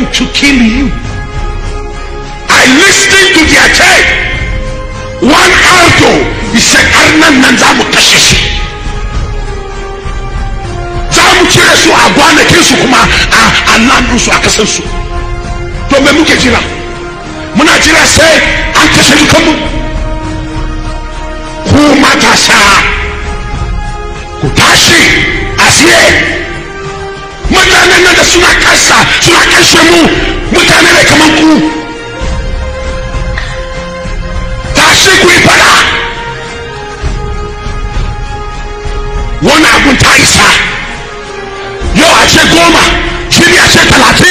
to kill you. I listened to their tape. One arrow, he said, Arnan Nanzamu Kashishi. Zamu Chiresu Agwane Kisukuma, Alandusu Akasansu. Tomemuke Jira. Munajira say, Ankashalukamu. Kumatasa. Kutashi. Asiye. Mutane na suna kasa, suna kashe mu. Mutane ne kaman ku. Tashi ku yi fada. Wani abun ta isa. Yau a ce 10, shiri a ce 30.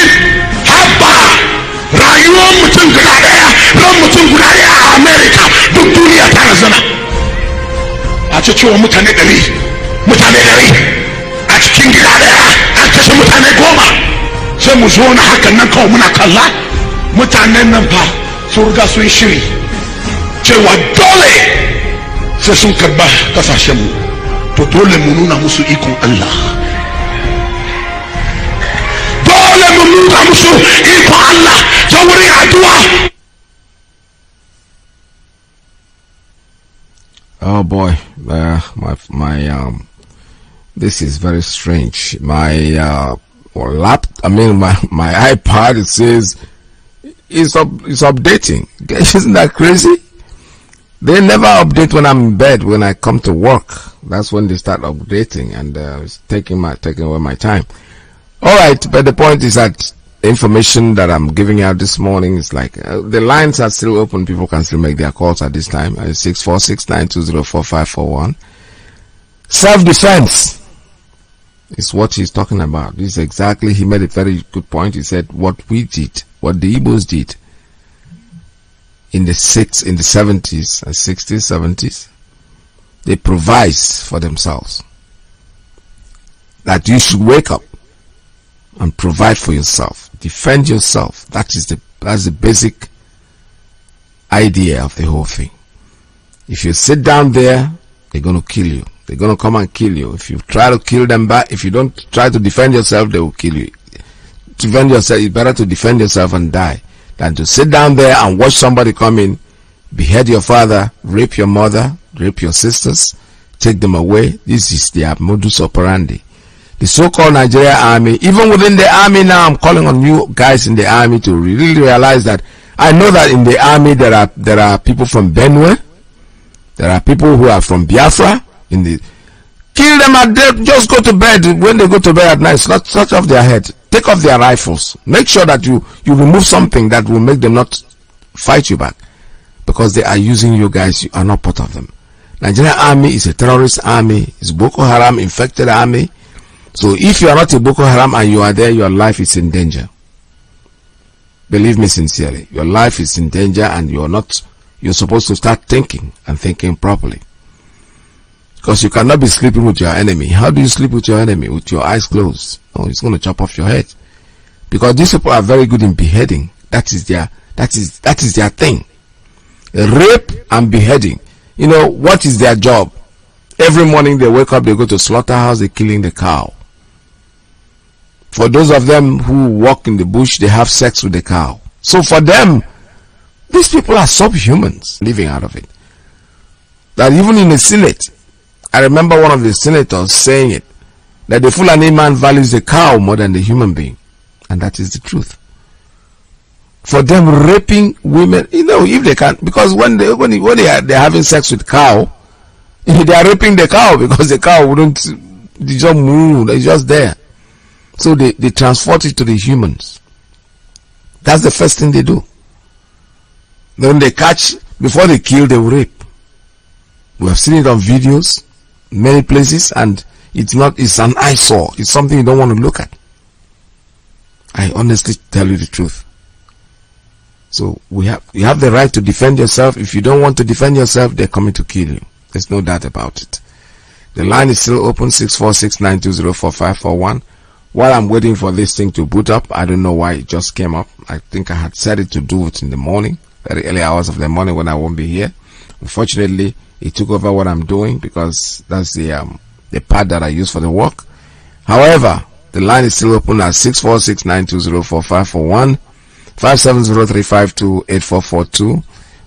Habba rayuwar mutum guda daya, ran mutum guda daya a America, duk duniya ta razana. A ce cewa mutane 100, mutane 100 a cikin gida daya an kashe mutane 10. Sai mu zo na hakan nan kawai muna kalla. Mutanen nan fa sun riga sun shiri cewa dole sai sun karba kasashen mu. To dole mu nuna musu ikon Allah. Dole mu nuna musu ikon Allah ta wurin addu'a. Oh boy, this is very strange. My my iPad, it says it's updating. Isn't that crazy? They never update when I'm in bed. When I come to work, that's when they start updating, and it's taking away my time. All right, but the point is that the information that I'm giving out this morning is like the lines are still open. People can still make their calls at this time. 646-920-4541. Self-defense is what he's talking about. This is exactly, he made a very good point. He said what we did, what the Igbos did in the 70s and 60s, 70s, they provide for themselves. That you should wake up and provide for yourself, defend yourself. That's the basic idea of the whole thing. If you sit down there, they're going to kill you. They're going to come and kill you. If you try to kill them back, if you don't try to defend yourself, they will kill you. Defend yourself, it's better to defend yourself and die than to sit down there and watch somebody come in, behead your father, rape your mother, rape your sisters, take them away. This is their modus operandi. The so-called Nigeria army, even within the army now, I'm calling on you guys in the army to really realize that I know that in the army there are people from Benue, there are people who are from Biafra. Kill them at day, just go to bed. When they go to bed at night, touch off their head, take off their rifles, make sure that you remove something that will make them not fight you back, because they are using you guys. You are not part of them. Nigerian army is a terrorist army, it's Boko Haram infected army. So if you are not a Boko Haram and you are there, your life is in danger. Believe me sincerely, your life is in danger, and you're supposed to start thinking and thinking properly. Because you cannot be sleeping with your enemy. How do you sleep with your enemy? With your eyes closed? Oh, it's going to chop off your head. Because these people are very good in beheading. That is their thing. Rape and beheading. You know, what is their job? Every morning they wake up, they go to slaughterhouse, they're killing the cow. For those of them who walk in the bush, they have sex with the cow. So for them, these people are subhumans living out of it. That even in the Senate, I remember one of the senators saying it, that the Fulani man values the cow more than the human being. And that is the truth. For them, raping women, you know, if they can, because when they're having sex with cow, they are raping the cow, because the cow wouldn't, they just move, it's just there. So they transport it to the humans. That's the first thing they do. Then they catch, before they kill, they will rape. We have seen it on videos, many places, and it's an eyesore. It's something you don't want to look at. I honestly tell you the truth. So you have the right to defend yourself. If you don't want to defend yourself, they're coming to kill you. There's no doubt about it. The line is still open, 646-920-4541. While I'm waiting for this thing to boot up, I don't know why it just came up. I think I had said it to do it in the morning, very early hours of the morning when I won't be here. Unfortunately, it took over what I'm doing, because that's the part that I use for the work. However, The line is still open at 646-920-4541, 570-352-8442,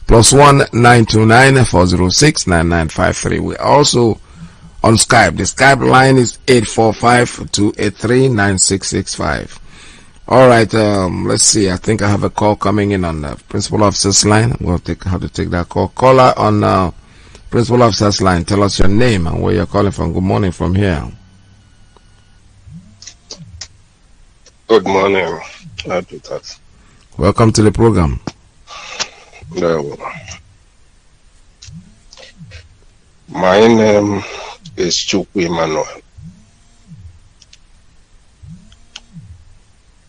+1 929-406-9953. We're also on Skype. The Skype line is 845-283-9665. All right, let's see. I think I have a call coming in on the Principal Officer's line. I'm going to have to take that call. Caller on Principal Officer's line. Tell us your name and where you're calling from. Good morning from here. Good morning. I'll do that. Welcome to the program. No. My name is Chukwu Emmanuel.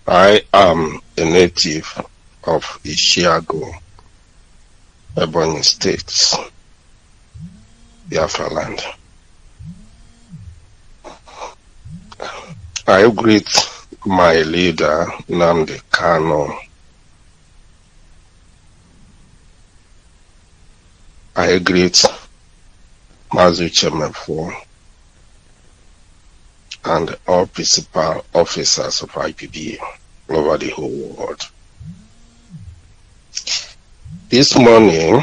I am a native of Ishiago, Ebonyi State, Biafra land. I greet my leader, Nnamdi Kanu. I greet Mazi and all principal officers of IPB over the whole world. This morning,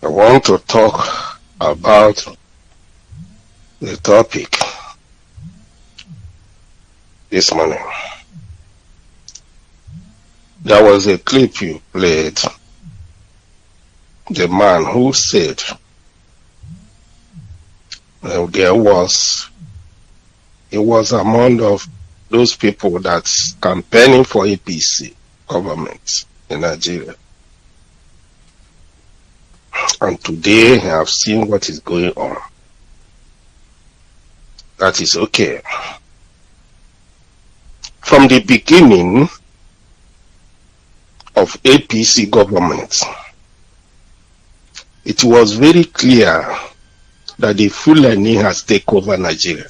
I want to talk about the topic this morning. There was a clip you played, the man who said he was among of those people that's campaigning for APC government in Nigeria. And today I have seen what is going on. That is okay. From the beginning of APC government, it was very clear that the Fulani has taken over Nigeria.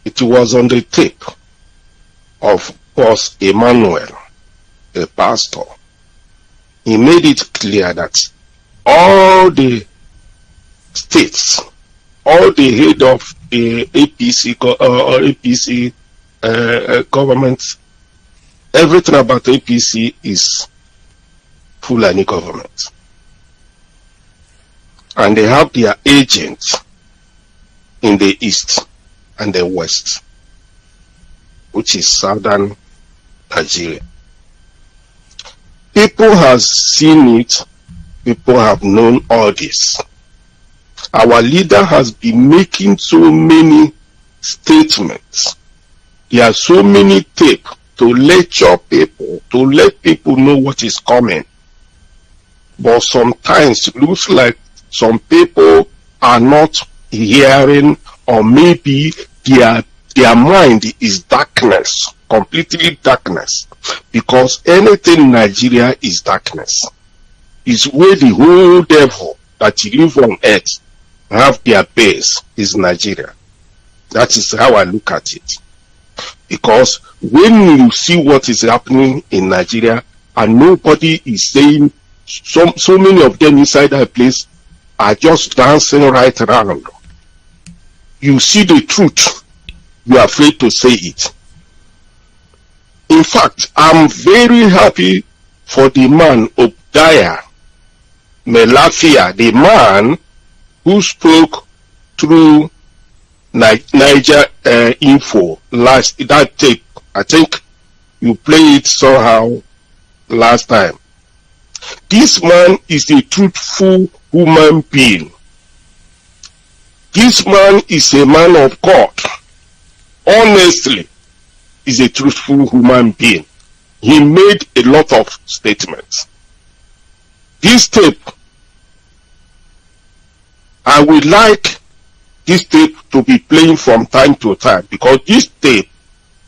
It was on the tape of Boss Emmanuel, a pastor. He made it clear that all the states, all the head of the APC government, everything about APC is Fulani government. And they have their agents in the east and the west, which is southern Nigeria. People have seen it. People have known all this. Our leader has been making so many statements. There are so many tapes to lecture people, to let people know what is coming. But sometimes it looks like some people are not hearing, or maybe their mind is darkness, completely darkness, because anything in Nigeria is darkness. It's where the whole devil that live on earth have their base is Nigeria. That is how I look at it. Because when you see what is happening in Nigeria and nobody is saying, so many of them inside that place are just dancing right around. You see the truth, you are afraid to say it. In fact, I'm very happy for the man Obadiah Melafia, the man who spoke through Niger Info last, that tape. I think you played it somehow last time. This man is a truthful human being. This man is a man of God. Honestly, is a truthful human being. He made a lot of statements. This tape, I would like this tape to be playing from time to time, because this tape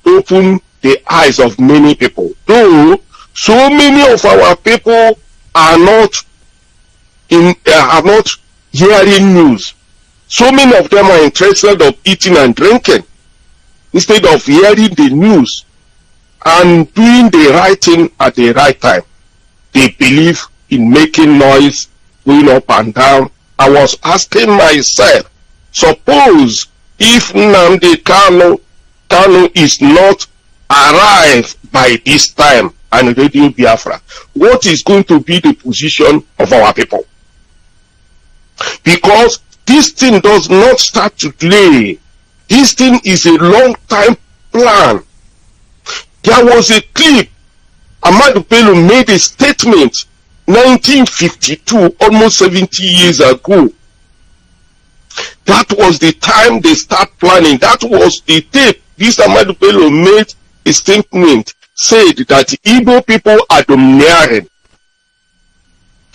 opened the eyes of many people. Though so many of our people are not hearing news. So many of them are interested of eating and drinking instead of hearing the news and doing the right thing at the right time. They believe in making noise, going up and down. I was asking myself, suppose if Nnamdi Kanu is not arrived by this time and Radio Biafra, what is going to be the position of our people? Because this thing does not start today. This thing is a long time plan. There was a clip. Ahmadu Bello made a statement 1952, almost 70 years ago. That was the time they start planning. That was the tape. This Ahmadu Bello made a statement, said that Igbo people are domineering.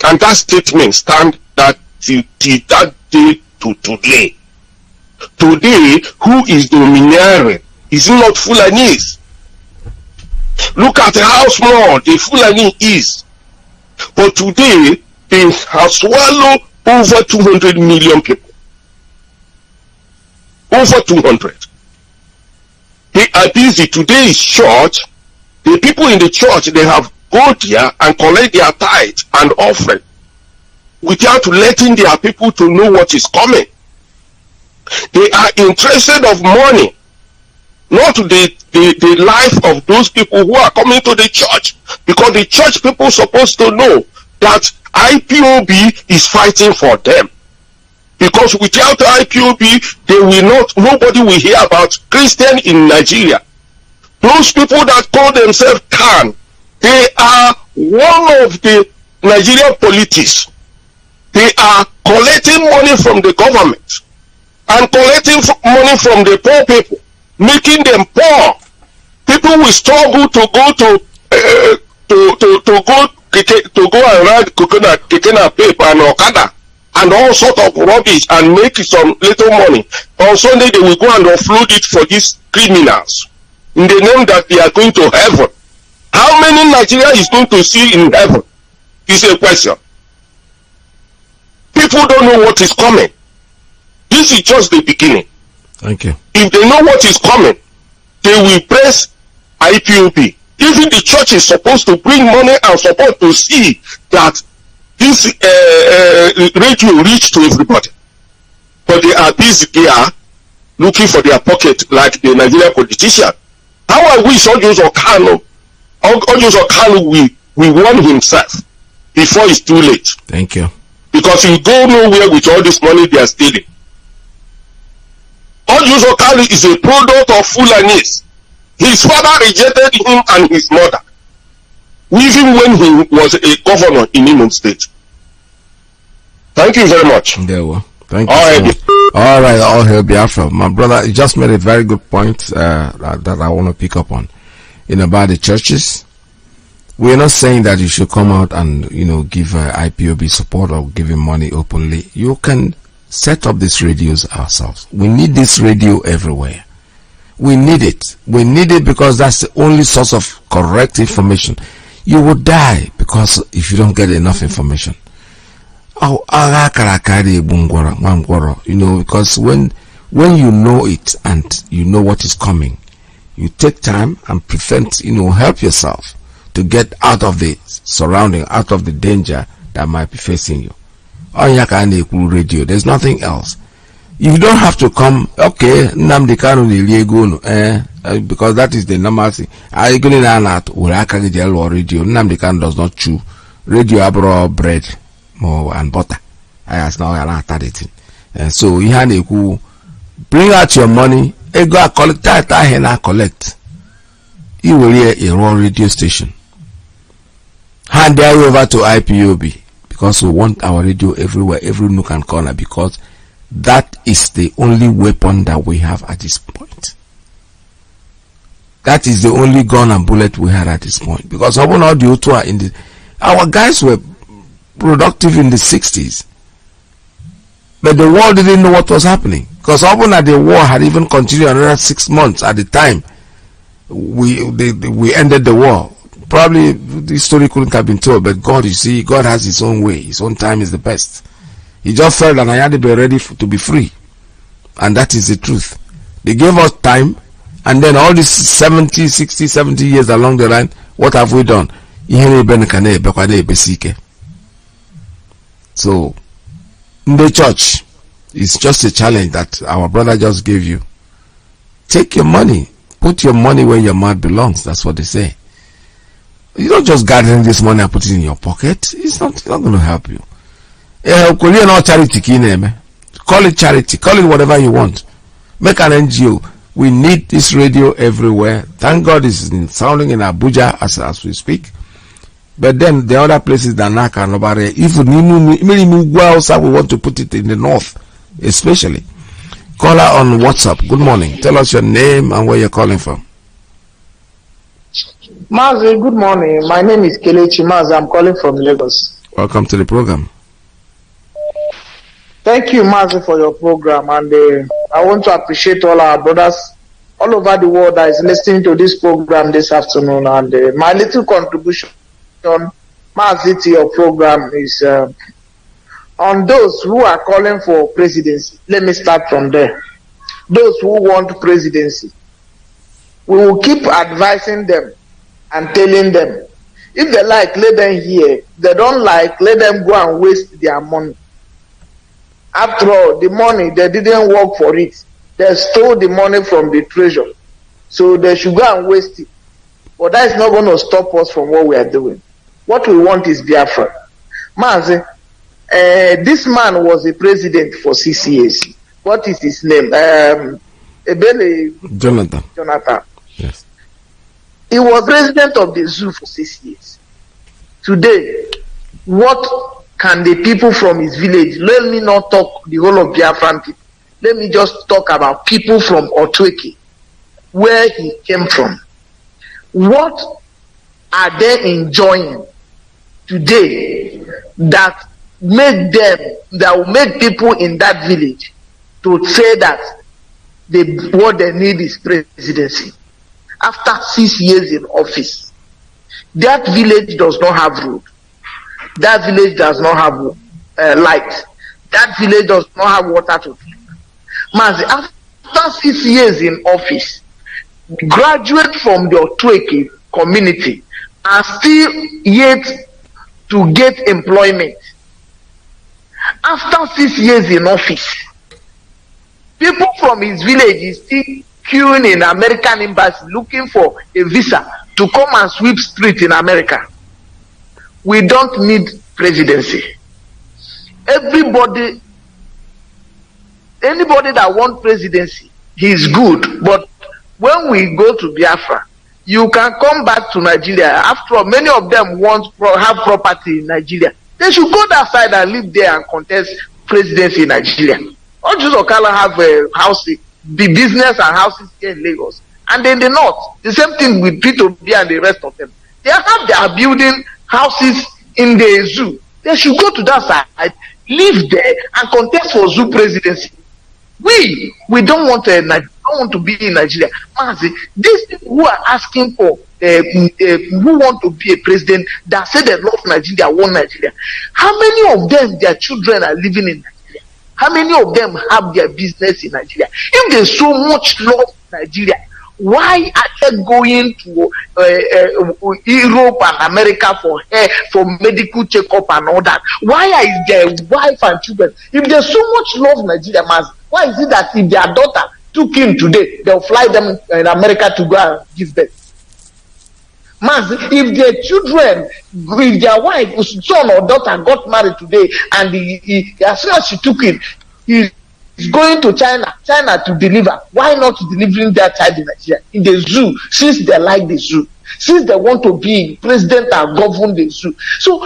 And that statement stands that till that day to today. Today, who is domineering? Is it not Fulanese? Look at how small the Fulani is. But today, they have swallowed over 200 million people. Over 200. They are busy. Today is church. The people in the church, they have go there and collect their tithe and offering without letting their people to know what is coming. They are interested of money, not the life of those people who are coming to the church, because the church people supposed to know that IPOB is fighting for them. Because without IPOB, they will not, nobody will hear about Christian in Nigeria. Those people that call themselves Khan, they are one of the Nigerian politics. They are collecting money from the government and collecting money from the poor people, making them poor. People will struggle to go to go and ride coconut paper and Okada and all sort of rubbish and make some little money. On Sunday they will go and offload it for these criminals in the name that they are going to heaven. How many Nigeria is going to see in heaven? Is a question. People don't know what is coming. This is just the beginning. Thank you. If they know what is coming, they will press IPOB. Even the church is supposed to bring money and support to see that this radio reach to everybody. But they are busy there looking for their pocket like the Nigerian politician. How I wish Ojoso Kanu will warn himself before it's too late. Thank you. Because he go nowhere with all this money they are stealing. Ojoso Kanu is a product of Fulanese. His father rejected him and his mother, even when he was a governor in Imo State. Thank you very much. There we Thank you so much. All right, all hail Biafra. My brother, you just made a very good point that I want to pick up on. About the churches. We're not saying that you should come out and, give IPOB support or give him money openly. You can set up these radios ourselves. We need this radio everywhere. We need it. We need it because that's the only source of correct information. You will die because if you don't get enough information. Because when you know it and you know what is coming, you take time and prevent, help yourself to get out of the surrounding, out of the danger that might be facing you. On radio, there's nothing else. You don't have to come, okay, Nnamdi Kanu because that is the normal thing. I go in radio. Nnamdi Kanu does not chew radio abro bread and butter. I ask now so you bring out your money, go collect. You will hear a raw radio station. Hand that over to IPOB because we want our radio everywhere, every nook and corner, because that is the only weapon that we have at this point. That is the only gun and bullet we had at this point. Because our guys were productive in the 60s, but the world didn't know what was happening. Because often at the war had even continued another 6 months at the time we ended the war. Probably the story couldn't have been told, but God, God has his own way. His own time is the best. He just felt that I had to be ready to be free. And that is the truth. They gave us time, and then all these 70 years along the line, what have we done? So, in the church, It's just a challenge that our brother just gave you. Take your money. Put your money where your mouth belongs. That's what they say. You don't just gather this money and put it in your pocket. It's not going to help you. Charity. Call it charity. Call it whatever you want. Make an NGO. We need this radio everywhere. Thank God it's sounding in Abuja as we speak. But then the other places that Naka and Obare, if we want to put it in the north, especially. Caller on WhatsApp. Good morning. Tell us your name and where you're calling from. Mazi, good morning. My name is Kelechi Mazi. I'm calling from Lagos. Welcome to the program. Thank you, Mazi, for your program. And I want to appreciate all our brothers all over the world that is listening to this program this afternoon. And my little contribution, Mazi, to your program is on those who are calling for presidency. Let me start from there. Those who want presidency, we will keep advising them and telling them, if they like, let them hear. If they don't like, let them go and waste their money. After all, the money, they didn't work for it. They stole the money from the treasure. So they should go and waste it. But that is not going to stop us from what we are doing. What we want is Biafra. Mazi, this man was a president for 6 years. What is his name? Jonathan. Yes. He was president of the zoo for 6 years. Today, what can the people from his village, let me not talk the whole of Biafran people, let me just talk about people from Otweke, where he came from. What are they enjoying today that will make people in that village to say that what they need is presidency? After 6 years in office, that village does not have road. That village does not have light. That village does not have water to drink. Mazi, after 6 years in office, graduates from the Otweke community are still yet to get employment. After 6 years in office, people from his village is still queuing in American embassy looking for a visa to come and sweep street in America. We don't need presidency. Anybody that wants presidency, he is good. But when we go to Biafra, you can come back to Nigeria. After all, many of them have property in Nigeria. They should go that side and live there and contest presidency in Nigeria. All Jews Okala have a house, the business and houses here in Lagos. And in the north, the same thing with P2B and the rest of them. They are building houses in the zoo. They should go to that side, live there, and contest for zoo presidency. We don't want to be in Nigeria. Mazi, these people who are asking for who want to be a president that say they love Nigeria, want Nigeria. How many of them, their children are living in Nigeria? How many of them have their business in Nigeria? If there's so much love in Nigeria, why are they going to Europe and America for medical checkup and all that? Why is their wife and children? If there's so much love in Nigeria, why is it that if their daughter took him today, they'll fly them in America to go and give birth? If their children, if their wife, son or daughter got married today, and as soon as she took him, he's going to China to deliver. Why not delivering their child in Nigeria, in the zoo, since they like the zoo, since they want to be president and govern the zoo? So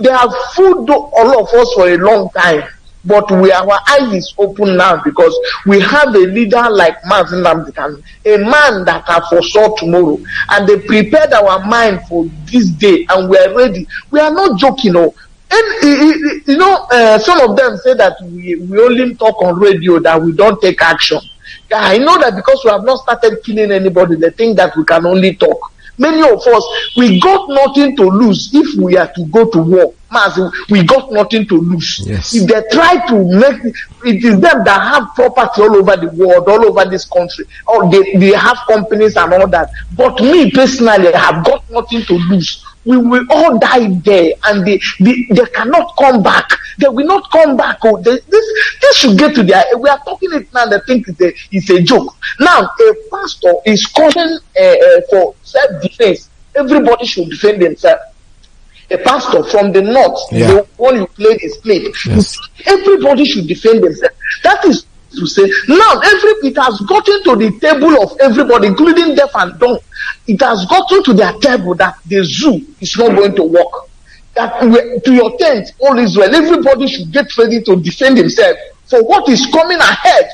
they have fooled all of us for a long time. But our eyes is open now because we have a leader like Mazi, a man that have foresaw tomorrow, and they prepared our mind for this day, and we are ready. We are not joking, no. And some of them say that we only talk on radio, that we don't take action. I know that because we have not started killing anybody, they think that we can only talk. Many of us, we got nothing to lose if we are to go to war. We got nothing to lose. Yes. If they try to make it is them that have property all over the world, all over this country. Or they have companies and all that. But me personally, I have got nothing to lose. we will all die there, and they cannot come back. They will not come back. Oh, this should get to their. We are talking it now. They think it's a joke. Now, a pastor is calling for self-defense. Everybody should defend themselves. A pastor from the north, the one you played is played. Yes. Everybody should defend themselves. That is to say, now it has gotten to the table of everybody, including deaf and dumb. It has gotten to their table that the zoo is not going to work. That to your tent, all Israel, everybody should get ready to defend himself for what is coming ahead.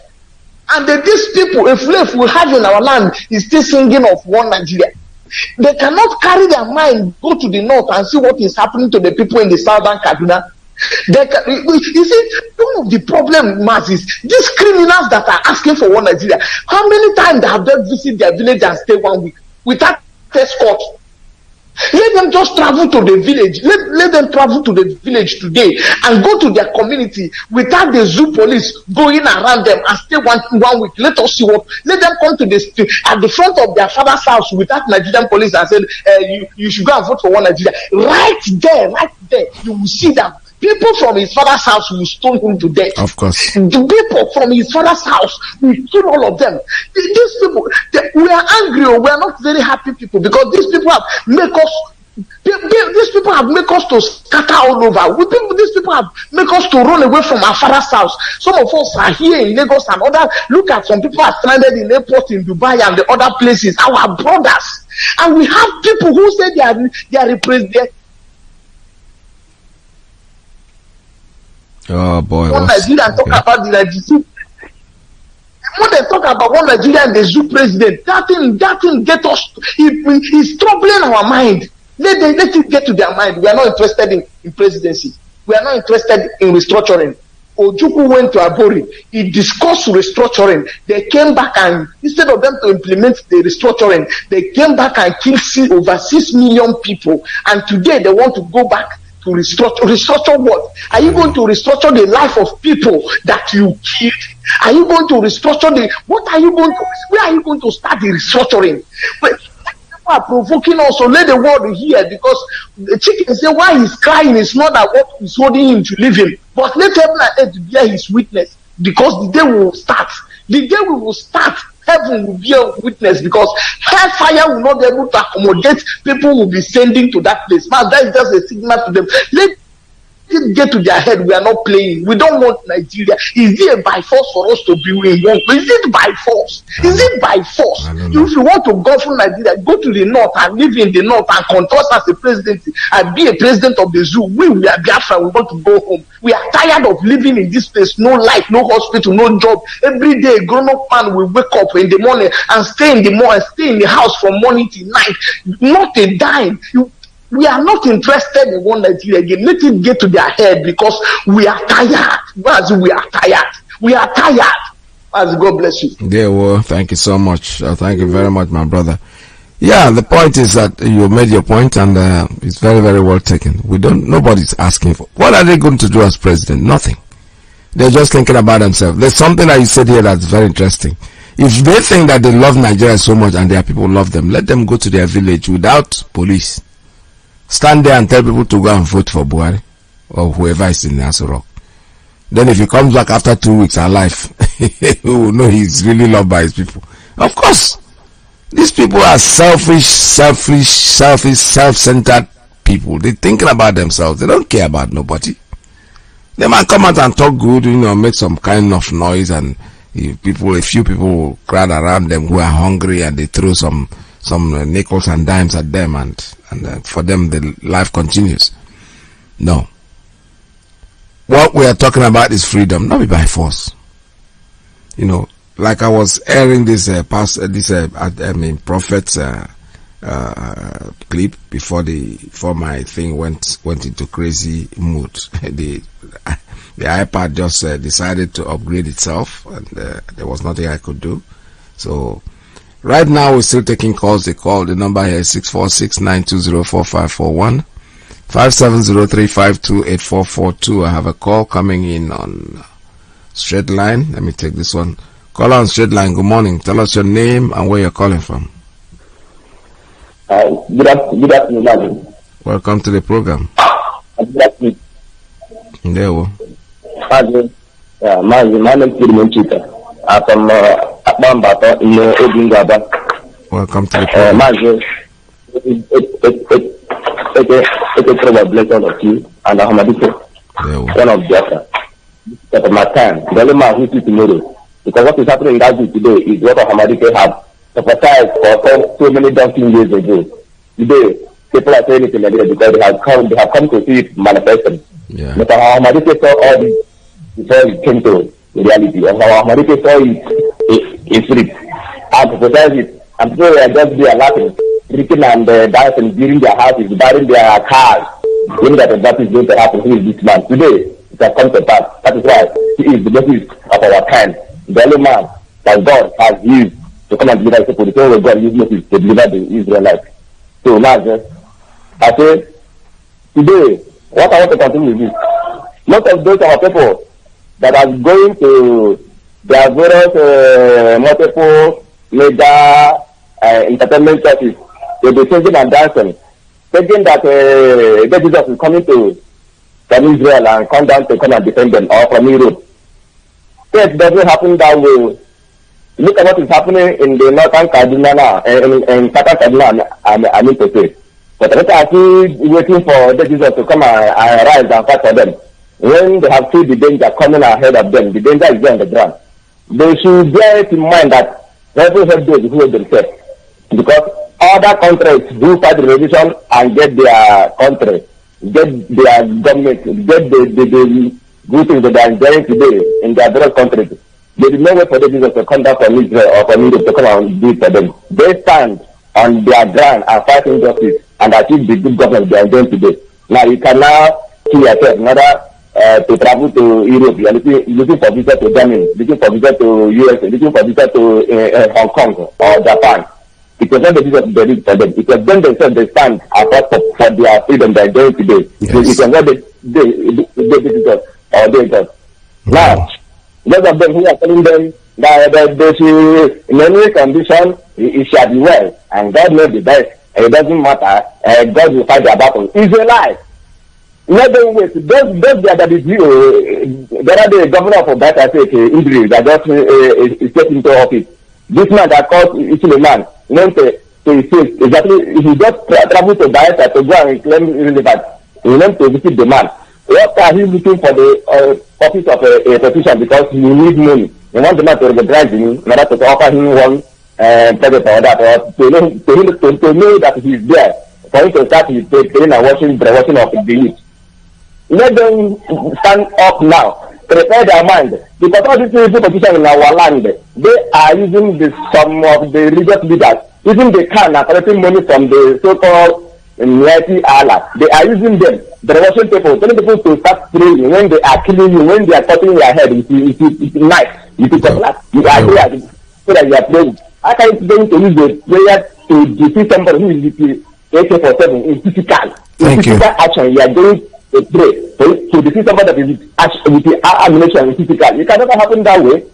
And these people, a slave we have in our land, is still singing of one Nigeria. They cannot carry their mind, go to the north and see what is happening to the people in the southern Kaduna. You see, one of the problem, Mazi, is these criminals that are asking for one Nigeria. How many times have they visit their village and stay 1 week without escort? Let them just travel to the village. Let them travel to the village today and go to their community without the zoo police going around them and stay one week. Let us see what. Let them come to at the front of their father's house without Nigerian police and say, you should go and vote for one Nigeria. Right there, you will see them. People from his father's house will stone him to death. Of course. The people from his father's house will kill all of them. These people, we are angry or we are not very happy people because these people have made us to scatter all over. These people have made us to run away from our father's house. Some of us are here in Lagos and other. Look at some people are stranded in airports in Dubai and the other places. Our brothers. And we have people who say they are represented. Oh boy! One Nigeria talk about the Nigeria. When they talk about one Nigeria and the zoo president, that thing get us. It's troubling our mind. Let it get to their mind. We are not interested in presidency. We are not interested in restructuring. Ojukwu went to Abori. He discussed restructuring. They came back and instead of them to implement the restructuring, they came back and killed over 6 million people. And today they want to go back to restructure what? Are you going to restructure the life of people that you killed? Are you going to restructure where are you going to start the restructuring? But people are provoking us, so let the world hear, because the chicken say why he's crying is not that what is holding him to leave him, but let heaven and earth bear his witness, because the day we will start, heaven will be a witness, because hellfire will not be able to accommodate people will be sending to that place. Man, that is just a signal to them. Let it get to their head. We are not playing. We don't want Nigeria. Is it by force for us to be in one? Is it by force? Is it by force? If you want to govern Nigeria, go to the north and live in the north and contest as a presidency and be a president of the zoo. We are Biafra. We want to go home. We are tired of living in this place. No life, no hospital, no job. Every day, a grown-up man will wake up in the morning and stay in the house from morning till night. Not a dime. We are not interested in one Nigeria again. Let it get to their head, because we are tired. We are tired. We are tired. As God bless you. Dear, well, thank you so much. Thank you very much, my brother. Yeah, the point is that you made your point, and it's very, very well taken. Nobody's asking for. What are they going to do as president? Nothing. They're just thinking about themselves. There's something that you said here that's very interesting. If they think that they love Nigeria so much and their people love them, let them go to their village without police. Stand there and tell people to go and vote for Buhari or whoever is in Aso Rock. Then if he comes back after 2 weeks alive, we will know he's really loved by his people. Of course, these people are selfish, self-centered people. They're thinking about themselves. They don't care about nobody. They might come out and talk good, make some kind of noise, and a few people will crowd around them who are hungry, and they throw some nickels and dimes at them, and for them the life continues. No. What we are talking about is freedom, not by force. Like I was airing this prophet's clip before my thing went into crazy mood. The iPad just decided to upgrade itself, and there was nothing I could do. So right now we're still taking calls. The number here is 646-920-4541, 5703-528-442. I have a call coming in on straight line. Let me take this one. Call on straight line. Good morning. Tell us your name and where you're calling from. Good afternoon, Mazi. Welcome to the program. There we Mazi, my name is I'm from Akbambata in Obingaba. Welcome to the program. Mazi, it's a trouble blessing of you and Ahmadike, one of Biafra. At my time, the only man who is tomorrow. Because what is happening in Gaza today is what Ahmadike have prophesied for so many donkey years ago. Today, people are saying it in Nigeria because they have come to see it manifesting. Yeah. But Ahmadike saw all this before it came to reality. And Ahmadike saw it in sleep. And prophesied it. And people are just there laughing, drinking and dancing, building their houses, buying their cars. When that is going to happen, who is this man? Today, it has come to pass. That is why he is the basis of our time. The only man that God has used to come and deliver his people. The same way God used Moses to deliver the Israelites. So now, I say, today, what I want to continue with is, most of those our people that are going to their various multiple major entertainment churches, they'll be singing and dancing, thinking that Jesus is coming from Israel and come down to come and defend them, or from Europe. It doesn't happen that way. Look at what is happening in the northern Kaduna now, in southern Kaduna, I mean to say. But what I see waiting for the Jesus to come and rise and fight for them. When they have seen the danger coming ahead of them, the danger is there on the ground. They should bear it in mind that every help those who help themselves. Because other countries who fight the revolution and get their country, get their government, get the good things that they are enjoying today in their various countries. There is no way for the Jesus to come down from Israel or from Europe to come and do it for them. They stand on their ground and fight injustice and achieve the good government they are doing today. Now you can now see yourself in order to travel to Europe. You are looking for visa to Germany, looking for visa to USA, looking for visa to Hong Kong or Japan. It was not the Jesus they did for them. It was them themselves they stand apart for their freedom they are doing today. Yes. It was not they Jesus or they God. Now, those of them who are telling them that they should, in any condition, it shall be well, and God knows the best, and it doesn't matter, God will fight their battle. It's a lie. Let them wait. Those that is you, there are the governor of Biafra Idris that just stepped into office. This man that called Suleiman went to his face, exactly, he just traveled to Biafra to go and claim relevant. He went to visit the man. What are he looking for the office of a petition because he needs money? He wants the man to recognize him in order to offer him one project or that, or to know that he's there, for him to start his praying and washing of the youth. Let them stand up now, prepare their mind, because all these politicians in our land, they are using some of the religious leaders, using the can and collecting money from the so-called Mighty Allah. They are using them. They're watching people, telling people to start praying when they are killing you, when they are cutting your head. It's nice. You are there so that you are praying. How can you going to use the prayer to defeat somebody who is AK-47 in physical? In physical action, you are going to pray to defeat somebody that is with the ammunition in physical. It can never happen that way.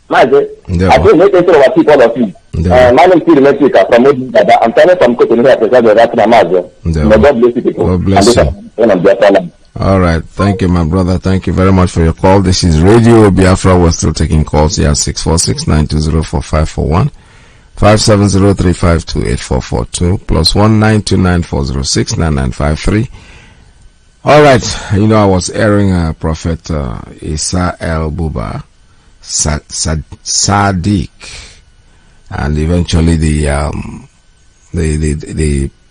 Mazi, I don't make any of people of you. My name is Iyke from Mazi. I'm turning from Cotonou here to the Rapture, Mazi. May God bless you people. God bless you. All right. Thank you, my brother. Thank you very much for your call. This is Radio Biafra. We're still taking calls here at 646-920-4541, 570-352-8442, plus 19294069953. All right. You know, I was airing Prophet Isa El Buba Sadiq, and eventually the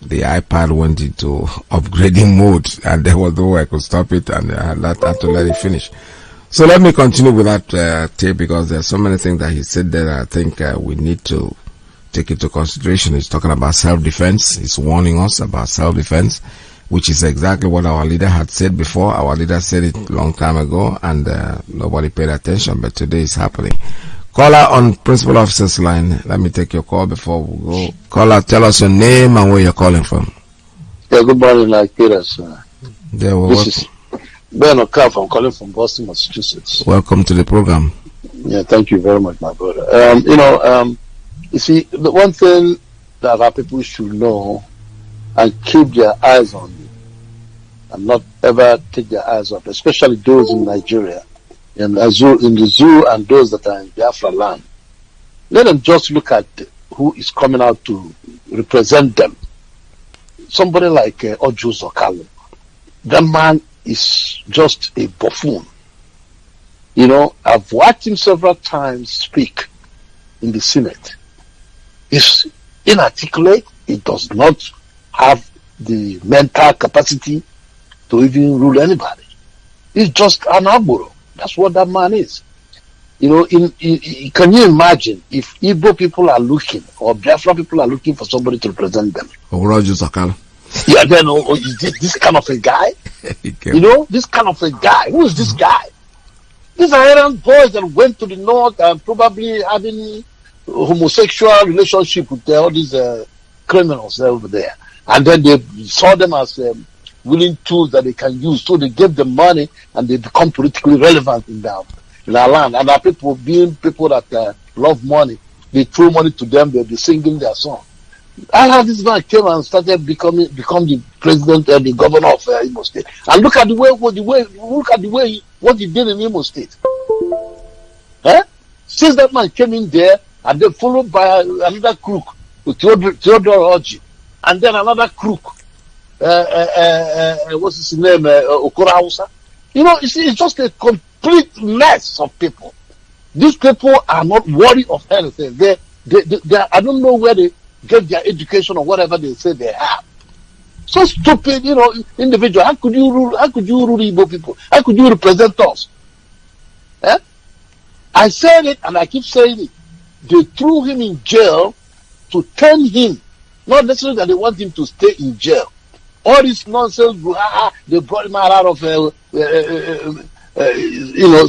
iPad went into upgrading mode, and there was no way I could stop it, and I had to let it finish. So let me continue with that tape, because there's so many things that he said that I think we need to take into consideration. He's talking about self-defense. He's warning us about self-defense, which is exactly what our leader had said before. Our leader said it a long time ago, and nobody paid attention, but today it's happening. Caller on Principal Officer's line. Let me take your call before we go. Caller, tell us your name and where you're calling from. Yeah, good morning, Iyke, sir. This is Ben Okaf. I'm calling from Boston, Massachusetts. Welcome to the program. Yeah, thank you very much, my brother. You see, the one thing that our people should know and keep their eyes on you and not ever take their eyes off, especially those in Nigeria, in the zoo and those that are in Biafra land. Let them just look at who is coming out to represent them. Somebody like Ojo Zokalo. That man is just a buffoon. You know, I've watched him several times speak in the Senate. He's inarticulate. He does not have the mental capacity to even rule anybody. He's just an agboro. That's what that man is. You know, can you imagine if Igbo people are looking, or Biafra people are looking for somebody to represent them? Yeah, then is this kind of a guy? You know, this kind of a guy. Who is this guy? These are errand boys that went to the north and probably having homosexual relationship with all these criminals over there. And then they saw them as willing tools that they can use. So they gave them money and they become politically relevant in our land. And our people, being people that love money, they throw money to them, they'll be singing their song. I had this man came and started become the president and the governor of Imo State. And look at the way what he did in Imo State. Since that man came in there, and then followed by another crook, Theodore Orji, and then another crook, what's his name, Okoro Hausa. You know, it's just a complete mess of people. These people are not worried of anything. They I don't know where they get their education or whatever they say they have. So stupid, you know, individual. How could you rule Igbo people? How could you represent us? I said it and I keep saying it. They threw him in jail to turn him. Not necessarily that they want him to stay in jail. All this nonsense, they brought him out of,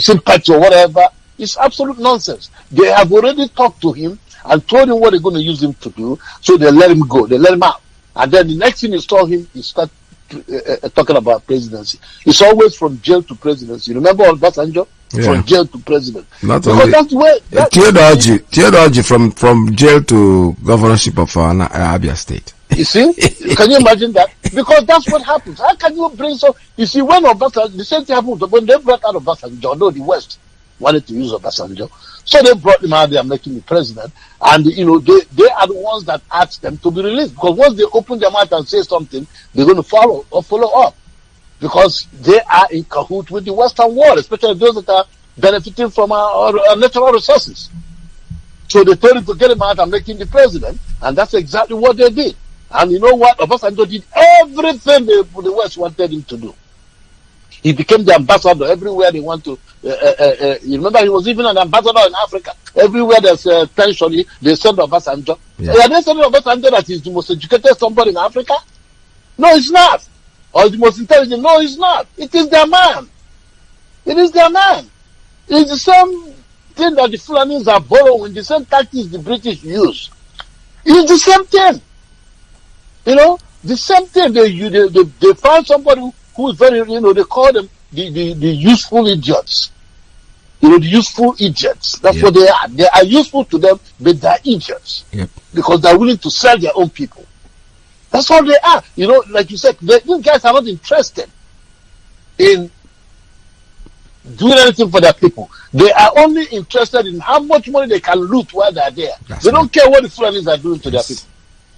sympathy or whatever. It's absolute nonsense. They have already talked to him and told him what they're going to use him to do, so they let him go. They let him out. And then the next thing you saw him, he started talking about presidency. It's always from jail to presidency. You remember Obasanjo? Yeah. From jail to president. Not because only, that's where Theodore from jail to governorship of Abia State. You see? Can you imagine that? Because that's what happens. How can you bring so? You see, when Obasanjo, the same thing happened when they brought out Obasanjo, although the West wanted to use Obasanjo. So they brought him out there making the president. And, you know, they are the ones that asked them to be released. Because once they open their mouth and say something, they're going to follow up. Because they are in cahoots with the Western world, especially those that are benefiting from our natural resources. So they told him to get him out and make him the president. And that's exactly what they did. And you know what? Obasanjo did everything the West wanted him to do. He became the ambassador everywhere they want to. You remember, he was even an ambassador in Africa. Everywhere there's tension, they send Obasanjo. Yeah. Are they sending Obasanjo that he's the most educated somebody in Africa? No, it's not. Or the most intelligent? No, it's not. It is their man. It is their man. It's the same thing that the Fulanis are borrowing, the same tactics the British use. It's the same thing. You know, the same thing. They find somebody who is very, you know, they call them the useful idiots. You know, the useful idiots. That's what they are. They are useful to them, but they're idiots. Yep. Because they're willing to sell their own people. That's all they are. You know, like you said, these guys are not interested in doing anything for their people. They are only interested in how much money they can loot while they're there. They don't care what the Fulanis are doing to their people.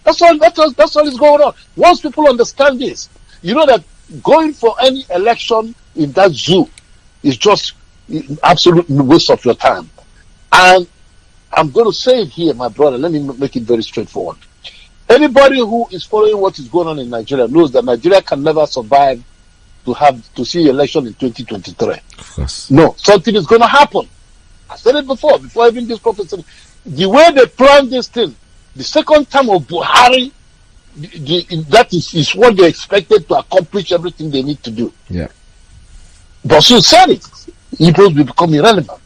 That's all is going on. Once people understand this, you know that going for any election in that zoo is just absolute waste of your time. And I'm going to say it here, my brother, let me make it very straightforward. Anybody who is following what is going on in Nigeria knows that Nigeria can never survive to see election in 2023. Of course. No, something is going to happen. I said it before even this prophecy. The way they plan this thing, the second term of Buhari, that is what they expected to accomplish everything they need to do. Yeah. But you said it. Ipob will become irrelevant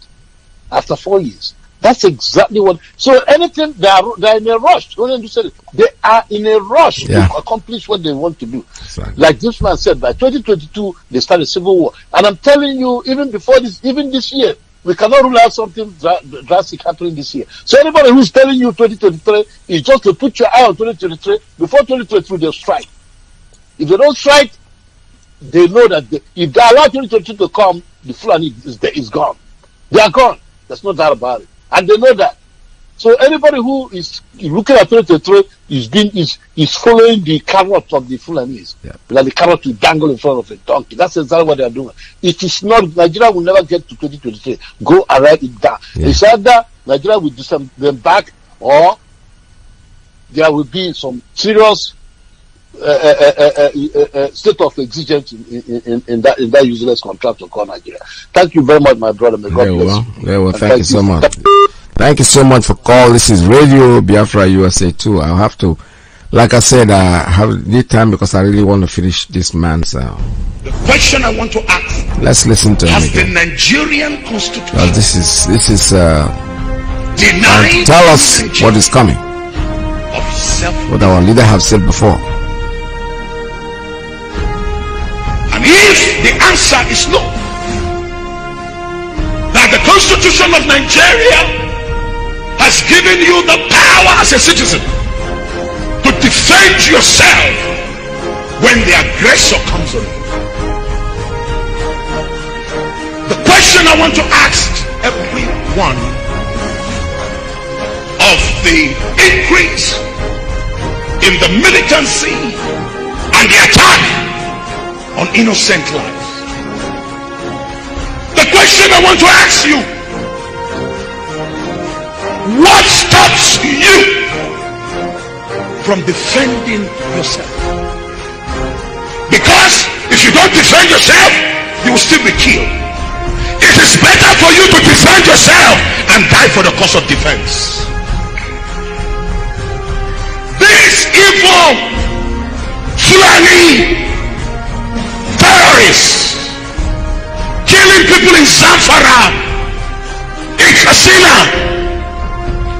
after 4 years. That's exactly what. So anything they are in a rush. They are in a rush to accomplish what they want to do. Exactly. Like this man said, by 2022 they start a civil war. And I'm telling you, even before this, even this year, we cannot rule out something drastic happening this year. So anybody who's telling you 2023 is just to put your eye on 2023. Before 2023 they'll strike. If they don't strike, they know that if they allow 2022 to come, the Fulani is gone. They are gone. There's no doubt about it. And they know that. So anybody who is looking at 2023 is following the carrot of the Fulanis. Yeah. Like the carrot you dangle in front of a donkey. That's exactly what they are doing. It is not, Nigeria will never get to 2023. Go and write it down. Yeah. It's either Nigeria will do them back, or there will be some serious state of exigence in that useless contract to call Nigeria. Thank you very much, my brother. May God bless you. Very well. Thank you so much. Thank you so much for call. This is Radio Biafra USA 2. I'll have to, like I said, I have need time because I really want to finish this man's. The question I want to ask. Let's listen to him Has again. the Nigerian Constitution This is denied tell us what is coming. of self? What our leader have said before. And if the answer is no, that the Constitution of Nigeria has given you the power as a citizen to defend yourself when the aggressor comes on you. The question I want to ask every one of the increase in the militancy and the attack on innocent lives. The question I want to ask you: what stops you from defending yourself? Because if you don't defend yourself, you will still be killed. It is better for you to defend yourself and die for the cause of defense. These evil Fulani terrorists killing people in Zamfara, in Katsina.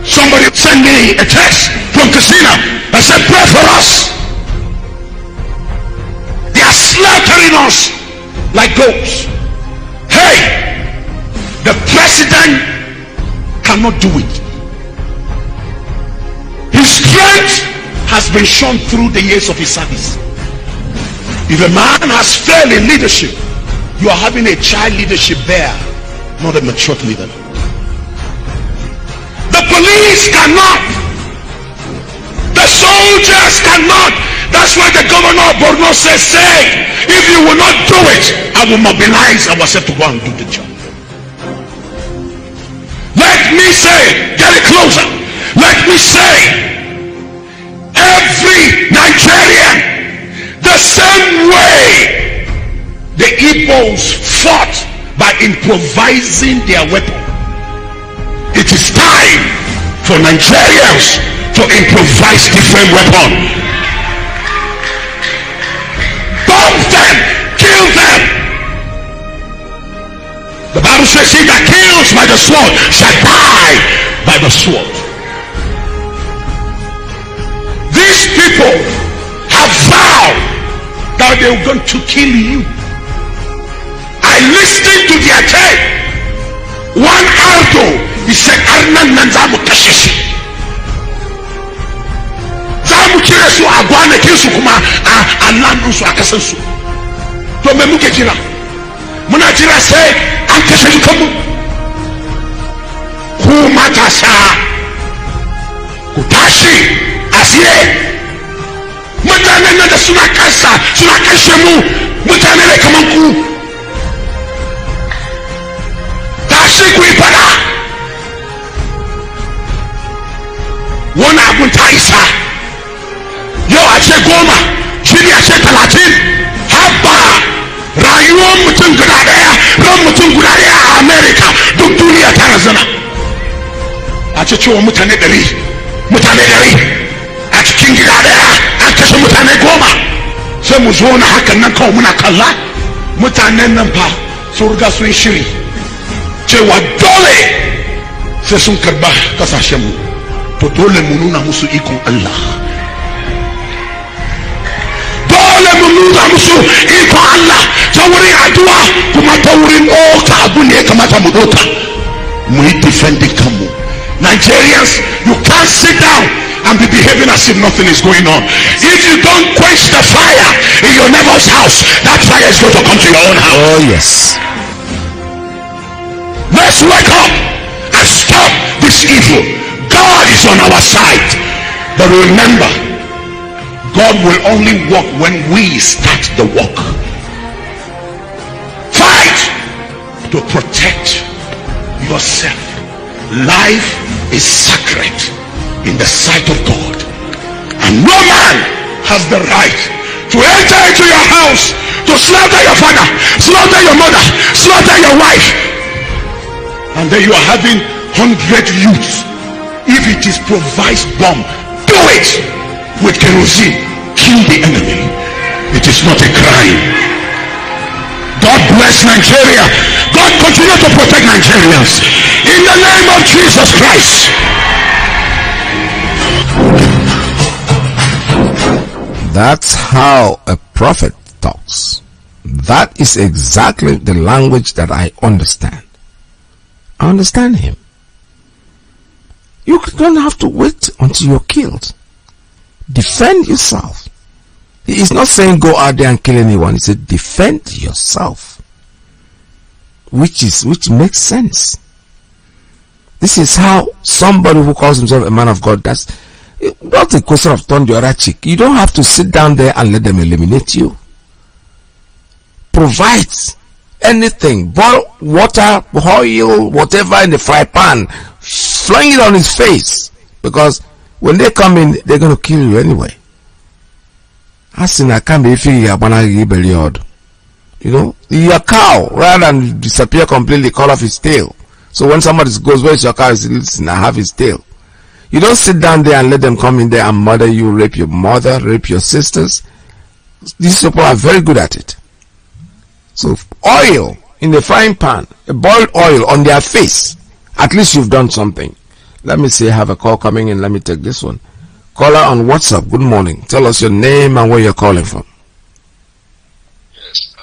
Somebody sent me a text from Katsina and said, pray for us. They are slaughtering us like goats. Hey, the president cannot do it. His strength has been shown through the years of his service. If a man has failed in leadership, you are having a child leadership there, not a mature leader. The police cannot. The soldiers cannot. That's why the governor of Borno says, say, if you will not do it, I will mobilize ourselves to go and do the job. Let me say, get it closer. Let me say, every Nigerian, the same way the Ibos fought by improvising their weapon, it is time for Nigerians to improvise different weapons. Bomb them, kill them. The Bible says, he that kills by the sword shall die by the sword. These people have vowed that they were going to kill you. I listened to their tape. One Aldo, he said, Arnan Nanzamu Kashishi. Zamu Kiresu Agwane Kisu Kuma Anansu Akasansu. To Memuke Jira. Munajira say, Ankashu Kamu. Kumatasa. Kutashi. Asiye. Mutane na da suna kasa, suna kashe mu. Mutane ne kaman ku. Tashi ku yi fada. Wani abun ta isa. Yau a ce 10, shiri a ce 30. Habba rayuwar mutum guda daya, ran mutum guda daya a America, duk duniya ta razana. A ce cewa mutane 100, mutane 100 a cikin gida daya an kashe mutane 10. Sai mu zo na hakan nan kawai muna kalla. Mutanen nan fa sun riga sun shiri cewa dole sai sun karba kasashen mu. To dole mu nuna musu ikon Allah. Dole mu nuna musu ikon Allah ta wurin addu'a kuma ta wurin ɗauka abin da ya kamata mu ɗauka. Mu yi defending kanmu. Nigerians, you can't sit down and be behaving as if nothing is going on. If you don't quench the fire in your neighbor's house, that fire is going to come to your own house. Oh yes. Let's wake up and stop this evil. God is on our side. But remember, God will only work when we start the work. Fight to protect yourself. Life is sacred in the sight of God, and no man has the right to enter into your house to slaughter your father, slaughter your mother, slaughter your wife, and then you are having 100 youths. If it is improvised bomb, do it with kerosene. Kill the enemy. It is not a crime. God bless Nigeria. God continue to protect Nigerians in the name of Jesus Christ. That's how a prophet talks. That is exactly the language that I understand. I understand him. You don't have to wait until you're killed. Defend yourself. He is not saying go out there and kill anyone. He said defend yourself, which makes sense. This is how somebody who calls himself a man of God, that's not a question of turn the other cheek. You don't have to sit down there and let them eliminate you. Provide anything, boil water, oil, whatever in the fry pan, fling it on his face, because when they come in, they're going to kill you anyway. I can't be feeling you know, your cow, rather than disappear completely, cut off his tail. So when somebody goes, where's your cow? He says, listen, I have his tail. You don't sit down there and let them come in there and murder you, rape your mother, rape your sisters. These people are very good at it. So oil in the frying pan, a boiled oil on their face, at least you've done something. Let me see, I have a call coming in. Let me take this one. Caller on WhatsApp, good morning. Tell us your name and where you're calling from. Yes,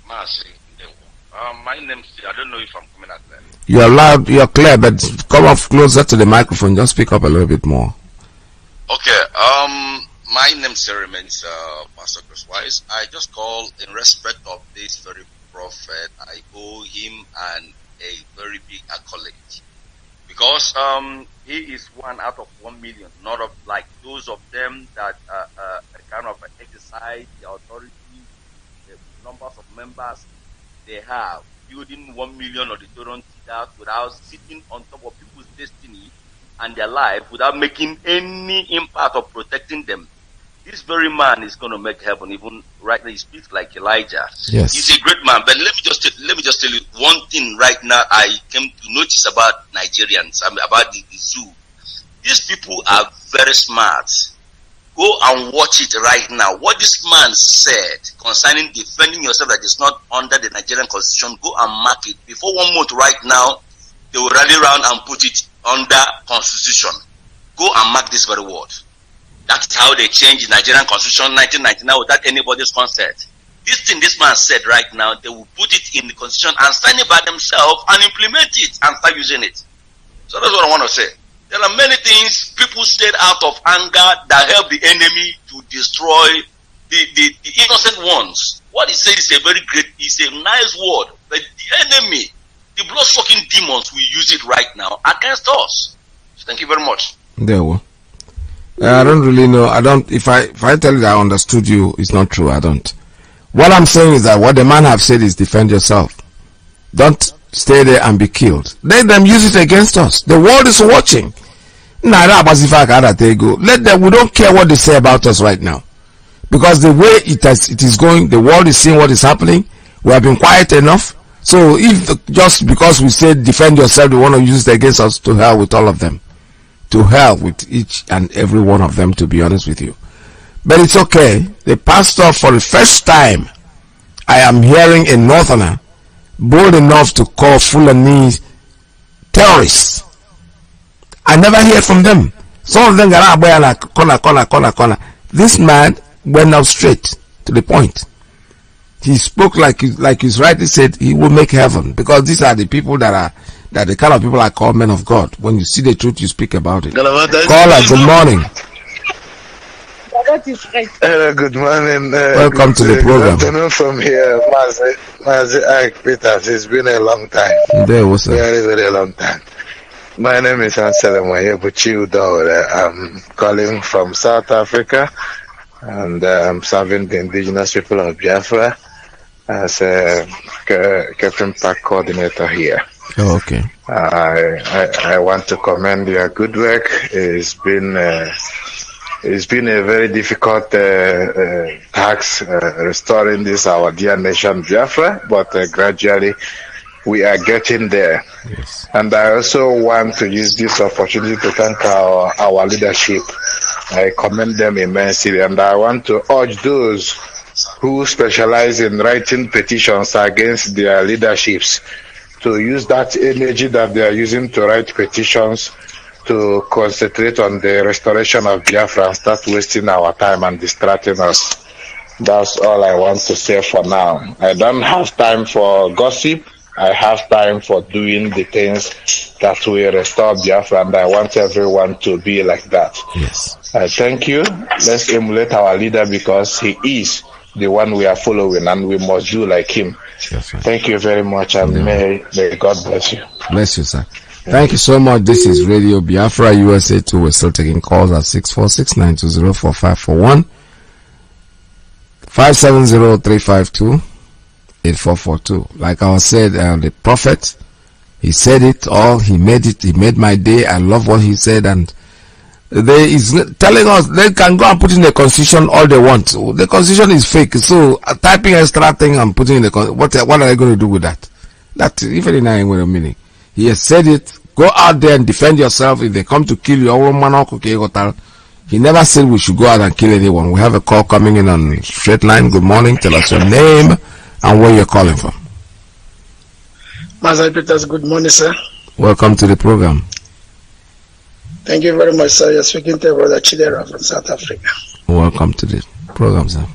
Mazi. My name's, I don't know if I'm coming out there. You're loud, you're clear, but come up closer to the microphone. Just speak up a little bit more. Okay, my name remains Pastor Chris Wise. I just call in respect of this very prophet. I owe him a very big accolade. Because he is 1 out of 1 million, not of like those of them that kind of exercise the authority, the numbers of members they have, building 1 million auditorium theaters without sitting on top of people's destiny and their life, without making any impact of protecting them. This very man is going to make heaven. Even right now, he speaks like Elijah. Yes. He's a great man. But let me just tell you one thing right now. I came to notice about Nigerians, about the zoo. These people are very smart. Go and watch it right now. What this man said concerning defending yourself that is not under the Nigerian constitution, go and mark it. Before 1 month right now, they will rally around and put it under constitution. Go and mark this very word. That's how they changed the Nigerian constitution 1999 without anybody's consent. This thing this man said right now, they will put it in the constitution and sign it by themselves and implement it and start using it. So that's what I want to say. There are many things people said out of anger that help the enemy to destroy the innocent ones. What he said is a very great, it's a nice word, but the enemy, the blood-sucking demons, will use it right now against us. So thank you very much. There we go. I don't really know. I don't. If I tell you that I understood you, it's not true. I don't. What I'm saying is that what the man have said is defend yourself. Don't stay there and be killed. Let them use it against us. The world is watching. Let them. We don't care what they say about us right now, because the way it is going, the world is seeing what is happening. We have been quiet enough. So if just because we said defend yourself, they want to use it against us, to hell with all of them. To hell with each and every one of them, to be honest with you. But it's okay. The pastor, for the first time, I am hearing a northerner bold enough to call Fulani terrorists. I never hear from them. Some of them got like corner. This man went out straight to the point. He spoke like he's rightly said, he will make heaven, because these are the people that That the kind of people I call men of God. When you see the truth, you speak about it. Caller, good morning. Good morning. Welcome to the program. Good afternoon from here, Mazi Iyke Peters. It's been a long time. There was very, very long time. My name is Anselm Wayebuchi Udore. I'm calling from South Africa, and I'm serving the indigenous people of Biafra as a Captain Park coordinator here. Oh, okay. I want to commend your good work. It's been a very difficult task restoring this our dear nation Biafra, but gradually we are getting there. Yes. And I also want to use this opportunity to thank our leadership. I commend them immensely, and I want to urge those who specialize in writing petitions against their leaderships to use that energy that they are using to write petitions to concentrate on the restoration of Biafra and start wasting our time and distracting us. That's all I want to say for now. I don't have time for gossip. I have time for doing the things that will restore Biafra, and I want everyone to be like that. Yes. Thank you. Let's emulate our leader, because he is the one we are following, and we must do like him. Yes, thank you very much, and may God bless you. Bless you, sir. Thank you so much. This is Radio Biafra USA 2. We're still taking calls at 646-920-4541, 570-352-8442. Like I said, the prophet, he said it all. He made it. He made my day. I love what he said, and they is telling us they can go and put in the constitution all they want. So the constitution is fake. So typing extra thing and putting in the what are they going to do with that? That even in a meaning. He has said it. Go out there and defend yourself. If they come to kill you, he never said we should go out and kill anyone. We have a call coming in on straight line. Good morning. Tell us your name and where you're calling from. Mazi Peters, good morning, sir. Welcome to the program. Thank you very much, sir. You're speaking to Brother Chidera from South Africa. Welcome to the program, sir.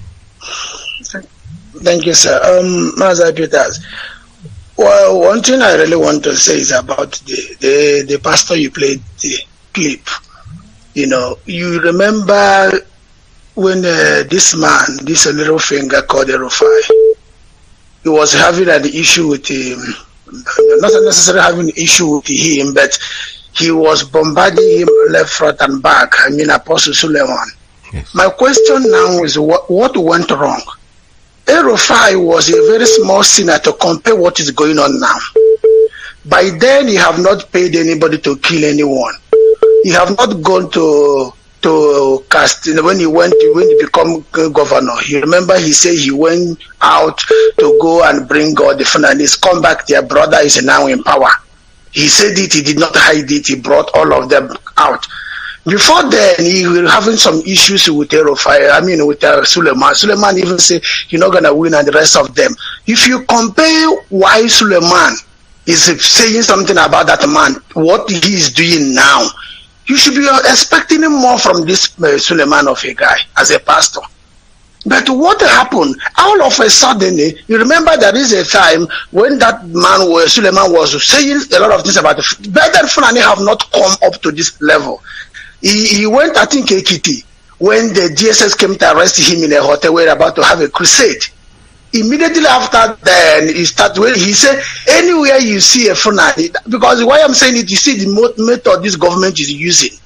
Thank you, sir. Mazi Peters. Well, one thing I really want to say is about the pastor you played the clip. You know, you remember when this man, this little finger called Rufai, he was having an issue with him, not necessarily having an issue with him, but he was bombarding him left, front, and back. I mean, Apostle Suleiman. Yes. My question now is what went wrong? Rufai was a very small sinner to compare what is going on now. By then, he have not paid anybody to kill anyone. He have not gone to cast. When he become governor, you remember he said he went out to go and bring God the Funanis, come back. Their brother is now in power. He said it. He did not hide it. He brought all of them out. Before then, he was having some issues with Rufai. I mean, with Suleiman. Suleiman even said you're not gonna win, and the rest of them. If you compare why Suleiman is saying something about that man, what he is doing now, you should be expecting more from this Suleiman of a guy as a pastor. But what happened? All of a sudden, you remember there is a time when that man, Suleiman, was saying a lot of things about the better Fulani have not come up to this level. He went, I think, Ekiti, when the DSS came to arrest him in a hotel where about to have a crusade. Immediately after then, he said, anywhere you see a Fulani, because why I'm saying it, you see the method this government is using.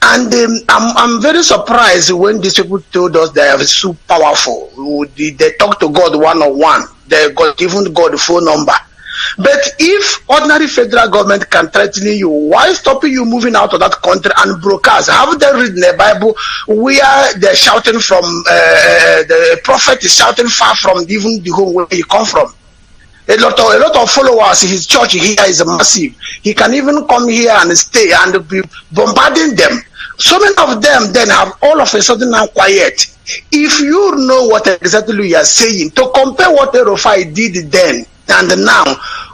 And I'm very surprised when these people told us they are so powerful. They talk to God one-on-one. They got even got the phone number. But if ordinary federal government can threaten you, why stopping you moving out of that country and broadcast? Have they read the Bible where they're shouting from, the prophet is shouting far from even the home where he come from? A lot of followers, his church here is massive. He can even come here and stay and be bombarding them. So many of them then have all of a sudden now quiet. If you know what exactly you are saying, to compare what Rufai did then and now,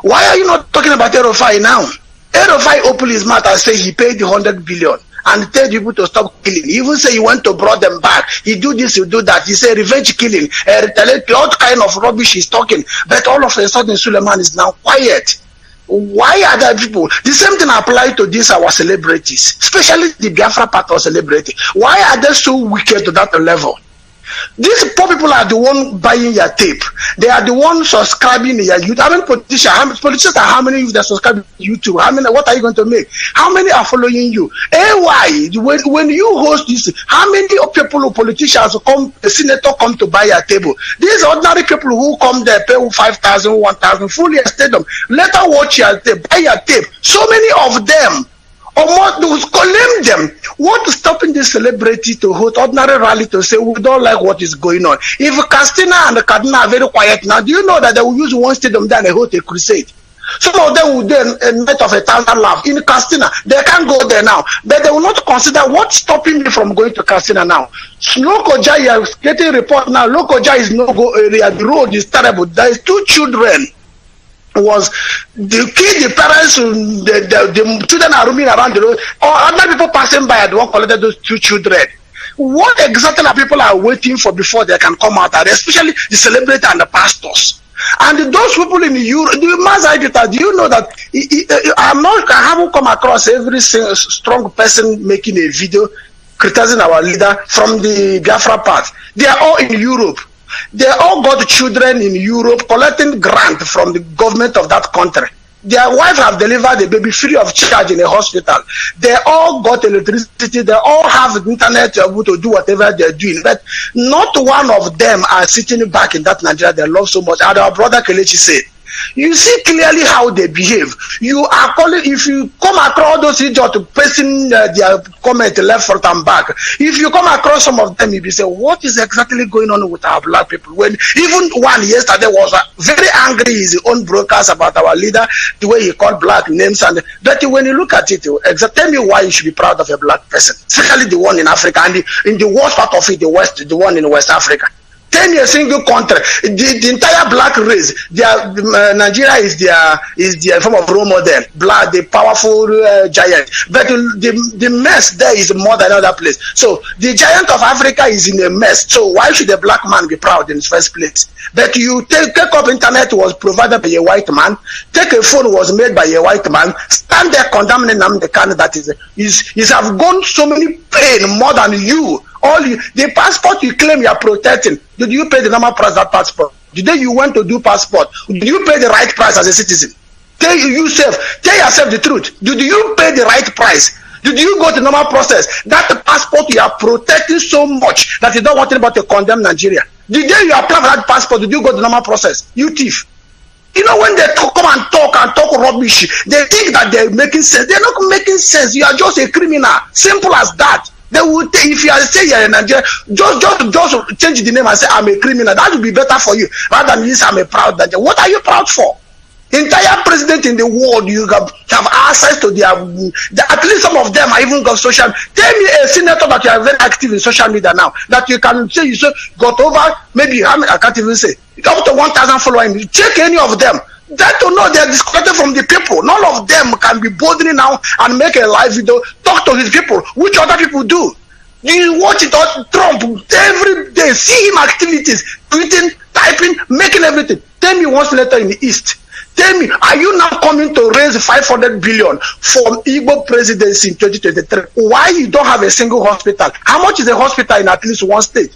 why are you not talking about Rufai now? Rufai opened his mouth and said he paid 100 billion and tell people to stop killing. He even say he went to brought them back. He do this, he do that. He say revenge killing, retaliate, all kind of rubbish he's talking. But all of a sudden, Suleiman is now quiet. Why are there people? The same thing applies to these our celebrities, especially the Biafra part of celebrity. Why are they so wicked to that level? These poor people are the one buying your tape. They are the ones subscribing to your YouTube. How many politicians are how many of them subscribe to YouTube? How many? What are you going to make? How many are following you? Why? When you host this, how many people, politicians come, a senator come to buy your table? These ordinary people who come there, pay 5,000, 1,000, fully stadium. Later watch your tape, buy your tape. So many of them. Or more, condemn them. What is stopping this celebrity to hold ordinary rally to say we don't like what is going on? If Castina and Kaduna are very quiet now, do you know that they will use one stadium there and hold a crusade? Some of them will do a night of 1,000 laughs in Castina. They can't go there now, but they will not consider what's stopping me from going to Castina now. Lokoja, you are getting a report now. Lokoja is no go area. The road is terrible. There is 2 children. Was the kid, the parents, the children are roaming around the road, or other people passing by the one collected those 2 children. What exactly are people are waiting for before they can come out? Especially the celebrity and the pastors. And those people in Europe, the Mazi, do you know that I haven't come across every strong person making a video criticizing our leader from the Biafra part. They are all in Europe. They all got children in Europe collecting grant from the government of that country. Their wife have delivered the baby free of charge in a hospital. They all got electricity. They all have internet to be able to do whatever they're doing. But not one of them are sitting back in that Nigeria they love so much. And our brother Kelechi said, you see clearly how they behave. You are calling, if you come across those idiots pasting their comment left, front, and back, if you come across some of them, you'll be saying, what is exactly going on with our black people? When even one yesterday was very angry, his own broadcast about our leader, the way he called black names. But when you look at it, tell me why you should be proud of a black person, especially the one in Africa, and in the worst part of it, the one in West Africa. 10 years single country, the entire black race, Nigeria is their form of role model, black, the powerful giant. But the mess there is more than other place. So the giant of Africa is in a mess. So why should a black man be proud in the first place? But you take up internet was provided by a white man, take a phone was made by a white man, stand there condemning them, the kind that is have gone so many pain more than you. The passport you claim you are protecting, did you pay the normal price of that passport? The day you went to do passport, did you pay the right price as a citizen? Tell yourself the truth. Did you pay the right price? Did you go to the normal process? That passport you are protecting so much that you don't want anybody to condemn Nigeria. The day you apply for that passport, did you go to the normal process? You thief. You know, when they come and talk rubbish, they think that they're making sense. They're not making sense. You are just a criminal. Simple as that. They will if you are saying you're in Nigeria, just change the name and say I'm a criminal. That would be better for you rather than this I'm a proud Nigerian. What are you proud for? Entire president in the world, you have access to at least some of them are even got social. Tell me a senator that you are very active in social media now that you can say you got over maybe how many, I can't even say up to 1,000 followers. Check any of them. That to know they are disconnected from the people. None of them can be boldly now and make a live video, talk to his people, which other people do. You watch it on Trump every day, see him activities, tweeting, typing, making everything. Tell me one senator in the East. Tell me, are you now coming to raise 500 billion from Igbo presidency in 2023? Why you don't have a single hospital? How much is a hospital in at least one state?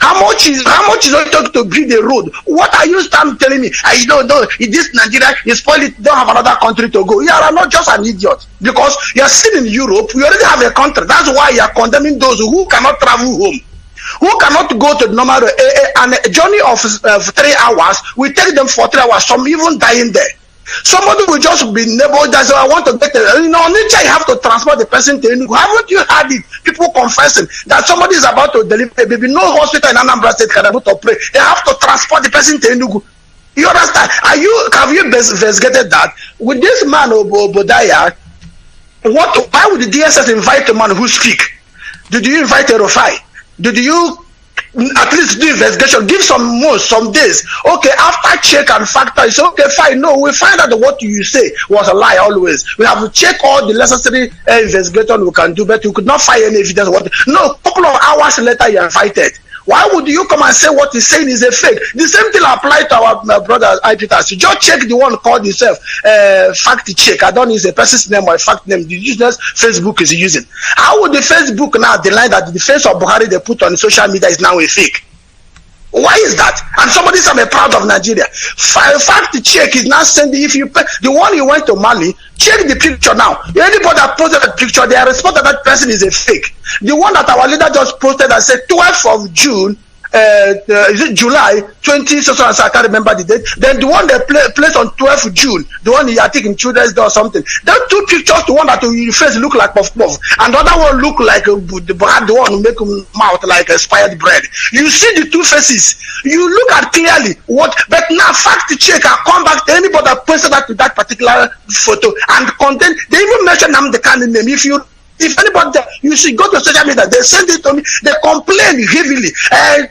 How much is it to build a road? What are you telling me? I don't know. In this Nigeria, you spoil it, don't have another country to go. You are not just an idiot. Because you are still in Europe, you already have a country. That's why you are condemning those who cannot travel home. Who cannot go to the normal and a journey of 3 hours, we take them for 3 hours, some even dying there. Somebody will just be neighbor that I want to get nature you have to transport the person to Enugu. Haven't you heard it? People confessing that somebody is about to deliver a baby. No hospital in Anambra State can able to pray. They have to transport the person to Enugu. You understand? Have you investigated that? With this man Obodaya, why would the DSS invite a man who speak? Did you invite a Rufai? Did you at least do investigation, give some days? Okay, after check and factor, it's okay, fine. No, we find out that what you say was a lie always. We have to check all the necessary investigation we can do, but you could not find any evidence. No, a couple of hours later, you are invited. Why would you come and say what he's saying is a fake? The same thing applies to our brother Ipitasi. Just check the one called himself fact check. I don't know if it's a person's name or a fact name. The useless Facebook is using. How would the Facebook now deny that the face of Buhari they put on social media is now a fake? Why is that? And somebody said, I'm proud of Nigeria. Fact check is now sending, if you pay, the one you went to Mali, check the picture now. Anybody that posted that picture, they are responsible that person is a fake. The one that our leader just posted and said 12th of June, is it July 20, so I can't remember the date. Then the one they placed on 12th June, the one I think in Children's Day or something. There are two pictures, the one that your face look like puff puff, and the other one look like the one who make mouth like expired bread. You see the two faces. You look at clearly what, but now fact check and come back to anybody that posted that to that particular photo and content. They even mention the kind of name. If anybody, you should go to social media, they send it to me, they complain heavily.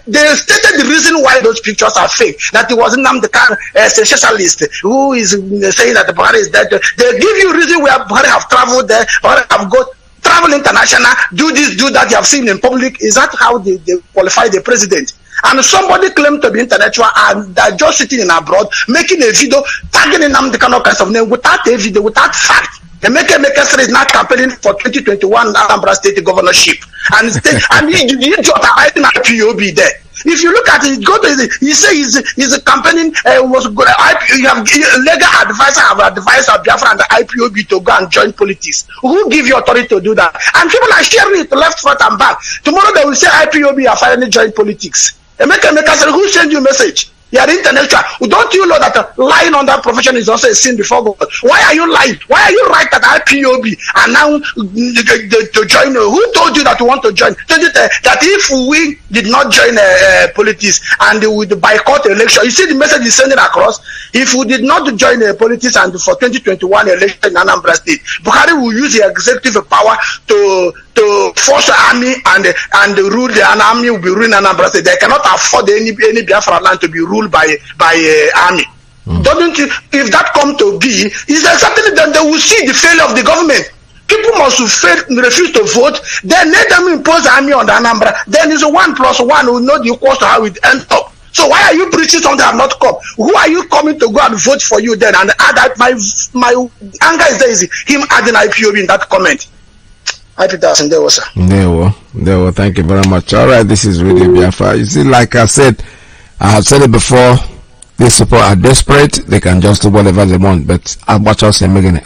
They stated the reason why those pictures are fake, that it wasn't the kind of sensationalist who is saying that the Buhari is dead. They give you reason where Buhari have traveled there, Buhari have got travel international, do this, do that, you have seen in public. Is that how they qualify the president? And somebody claimed to be intellectual and they're just sitting in abroad, making a video, tagging in the kind of kinds of name without a video, without fact. The Maker is not campaigning for 2021 Anambra State governorship. And you just hiding at IPOB there. If you look at it, go to it, he says he's campaigning, was good. You have legal advisor have advised Biafra and the IPOB to go and join politics. Who give you authority to do that? And people are sharing it left, front, and back. Tomorrow they will say IPOB are finally join politics. Maker said, who sent you a message? You are intellectual. Don't you know that lying on that profession is also a sin before God? Why are you lying? Why are you right that IPOB are now to join? Who told you that you want to join? That if we did not join politics and we would boycott election, you see the message is sending across. If we did not join politics and for 2021 election in Anambra State, Buhari will use the executive power to force the army and rule the army will be ruling Anambra State. They cannot afford any Biafra land to be ruled by army. Don't you? If that come to be, is there something that they will see the failure of the government? People must refuse to vote. Then let them impose army on the Anambra. Then it's 1 + 1 will know the equals to how it ends up. So why are you preaching something that have not come? Who are you coming to go and vote for you then? And add that my anger is there is him adding IPOB in that comment. Thank you very much. All right, this is really Biafra. You see, like I said, I have said it before, these people are desperate. They can just do whatever they want. But I watch us and making it.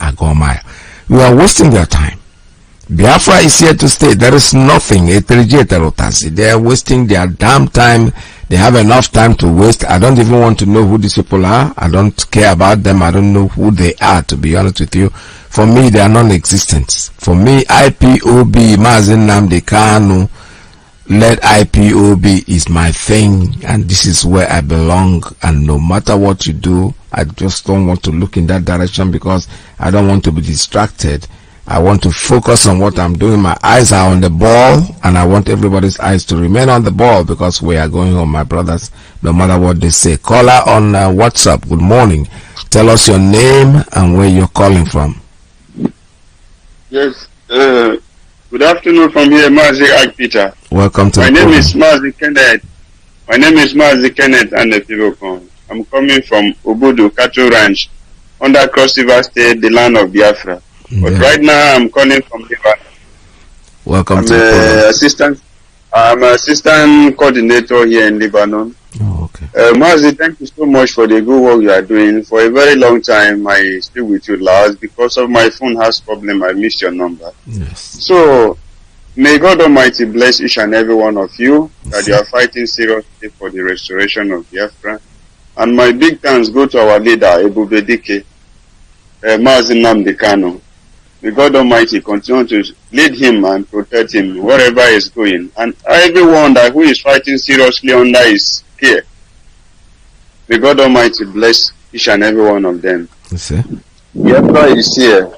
We are wasting their time. Biafra is here to stay. There is nothing. They are wasting their damn time. They have enough time to waste. I don't even want to know who these people are. I don't care about them. I don't know who they are, to be honest with you. For me, they are non-existent. For me, IPOB, Mazi Nnamdi Kanu, let IPOB is my thing, and this is where I belong. And no matter what you do, I just don't want to look in that direction because I don't want to be distracted. I want to focus on what I'm doing. My eyes are on the ball, and I want everybody's eyes to remain on the ball because we are going home, my brothers, no matter what they say. Caller on WhatsApp, good morning. Tell us your name and where you're calling from. Yes, good afternoon from here, Mazi Peter. Welcome to my name is Mazi Kenneth. My name is Mazi Kenneth and the people come. I'm coming from Obudu Cattle Ranch, under Cross River State, the land of Biafra. But right now I'm calling from Lebanon. Welcome to I'm assistant coordinator here in Lebanon. Oh, okay. Mazi, thank you so much for the good work you are doing. For a very long time, I still with you last because of my phone has problem. I missed your number. Yes. So, may God Almighty bless each and every one of you that you are fighting seriously for the restoration of Biafra. And my big thanks go to our leader, Ebubedike, Mazi Nnamdi Kanu. May God Almighty continue to lead him and protect him wherever he's going. And everyone who is fighting seriously under his care, may God Almighty bless each and every one of them. Biafra is here.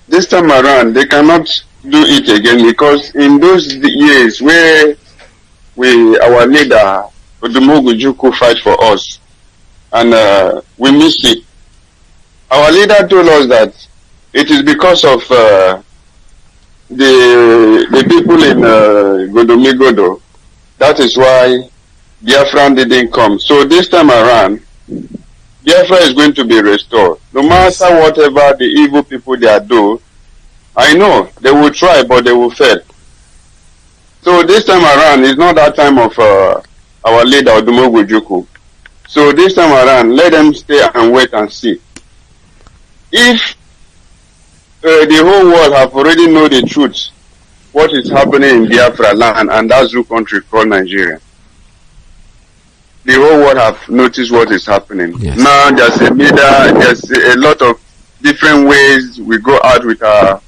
This time around, they cannot do it again because in those years where our leader, Odumogu Juku, fight for us, and we missed it. Our leader told us that it is because of the people in Godomigodo That is why Biafra didn't come. So this time around, Biafra is going to be restored. No matter whatever the evil people they are doing, I know they will try, but they will fail. So this time around, it's not that time of our leader, Odumogu Juku. So this time around, let them stay and wait and see. If the whole world have already know the truth, what is happening in Biafra land and that Zoo country called Nigeria, the whole world have noticed what is happening. Yes. Now there's a media, there's a lot of different ways we go out with our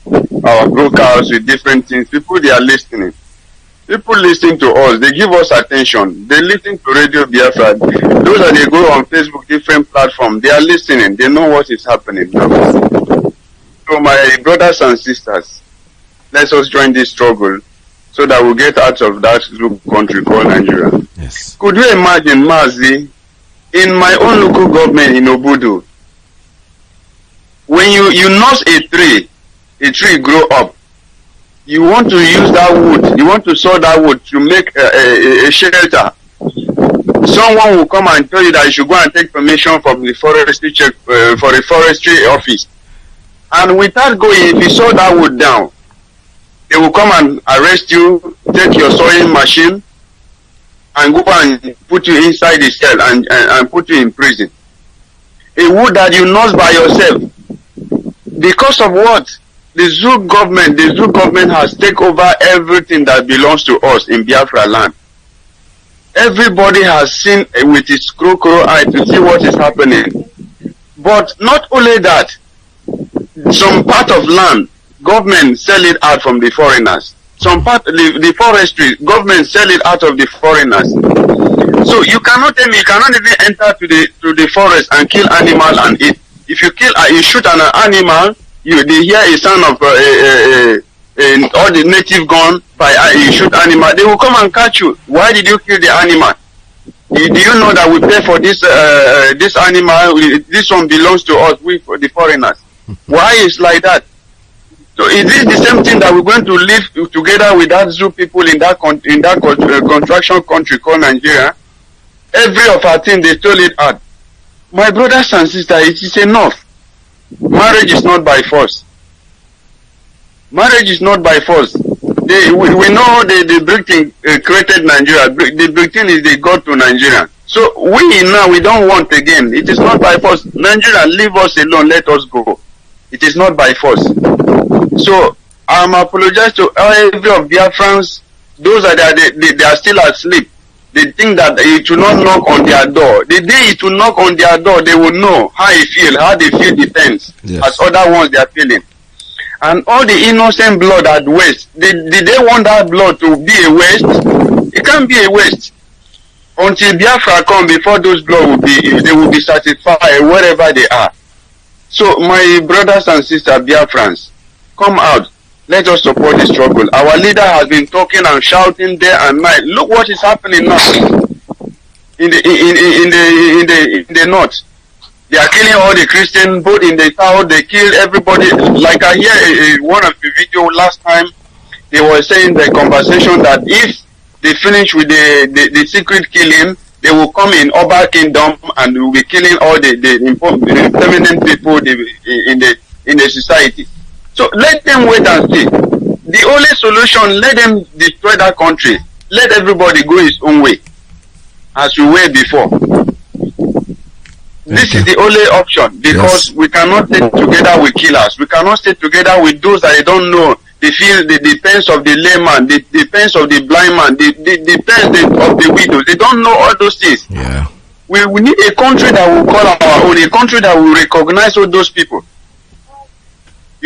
broadcasts with different things. People, they are listening. People listen to us. They give us attention. They listen to Radio Biafra. Those that they go on Facebook, different platforms, they are listening. They know what is happening now. So my brothers and sisters, let us join this struggle so that we get out of that Zoo country called Nigeria. Yes. Could you imagine, Mazi, in my own local government in Obudu, when you nurse a tree grow up, you want to use that wood, you want to saw that wood to make a shelter. Someone will come and tell you that you should go and take permission from the forestry for the forestry office. And without going, if you saw that wood down, they will come and arrest you, take your sawing machine, and go and put you inside the cell and put you in prison. A wood that you nurse by yourself. Because of what? The Zoo government has taken over everything that belongs to us in Biafra land. Everybody has seen with its crocodile eye to see what is happening. But not only that, some part of land, government sell it out from the foreigners. Some part, the forestry, government sell it out of the foreigners. So you cannot tell me you cannot even enter to the forest and kill animal and eat. If you shoot an animal, they hear a sound of all the native gun by you shoot animal, they will come and catch you. Why did you kill the animal? Do you know that we pay for this animal? This one belongs to us, we for the foreigners. Why is like that? So is this the same thing that we're going to live together with that Zoo people in that contraction country called Nigeria? Every of our thing they stole it out. My brothers and sisters, it is enough. Marriage is not by force. Marriage is not by force. We know the Britain created Nigeria. The Britain is the god to Nigeria. So we don't want again. It is not by force. Nigeria, leave us alone. Let us go. It is not by force. So I'm apologize to every of Biafrans. Those that they are still asleep. They think that it will not knock on their door. The day it will knock on their door, they will know how they feel the pains, yes, as other ones they are feeling. And all the innocent blood at waste, did they want that blood to be a waste? It can't be a waste. Until Biafra come, before those blood they will be satisfied wherever they are. So my brothers and sisters, Biafrans, come out. Let us support the struggle. Our leader has been talking and shouting day and night. Look what is happening now in the north. They are killing all the Christians, both in the south. They kill everybody. Like I hear one of the video last time, they were saying the conversation that if they finish with the secret killing, they will come in Oba Kingdom and will be killing all the permanent people in the society. So let them wait and see. The only solution, let them destroy that country. Let everybody go his own way, as we were before. This is the only option, because we cannot stay together with killers. We cannot stay together with those that they don't know. They feel the pains of the layman, the pains of the blind man, the pains of the widow. They don't know all those things. Yeah. We need a country that will call our own, a country that will recognize all those people.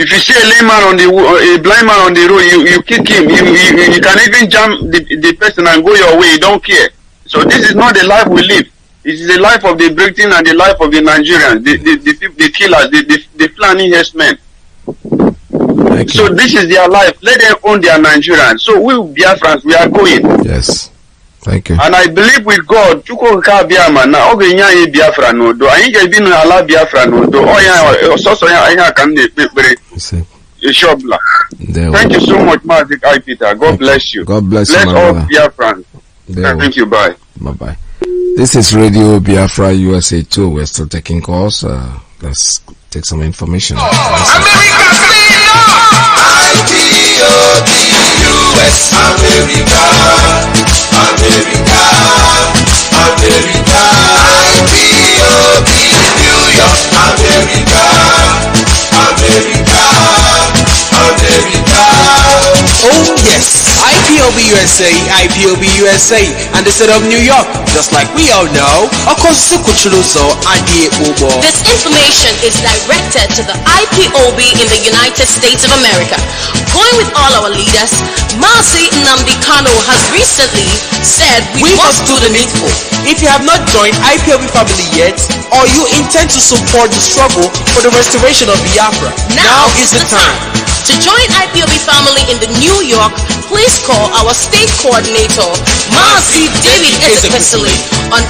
If you see a layman a blind man on the road, you kick him. You can even jam the person and go your way. You don't care. So this is not the life we live. This is the life of the Britain and the life of the Nigerians, the killers, the planning herdsmen. So this is their life. Let them own their Nigerians. So we Biafrans, we are going. Yes. Thank you. And I believe with God, Chuko Biafra now. Okay, nya Biafra no do. I ain't been ala Biafra no do. Oh yeah, so yeah can be Thank you so much, Mazi Peter. God bless you. God bless you. Bless all Biafrans. Thank you. Bye. Bye-bye. This is Radio Biafra USA 2. We're still taking calls. Let's take some information. Oh yes, IPOB USA, IPOB USA, and the state of New York, just like we all know, this information is directed to the IPOB in the United States of America. Going with all our leaders, Mazi has recently said we must do the needful. If you have not joined IPOB family yet, or you intend to support the struggle for the restoration of Biafra, now is the time. To join IPOB family in the New York, please call our state coordinator, Mazi David Ezekwesili, on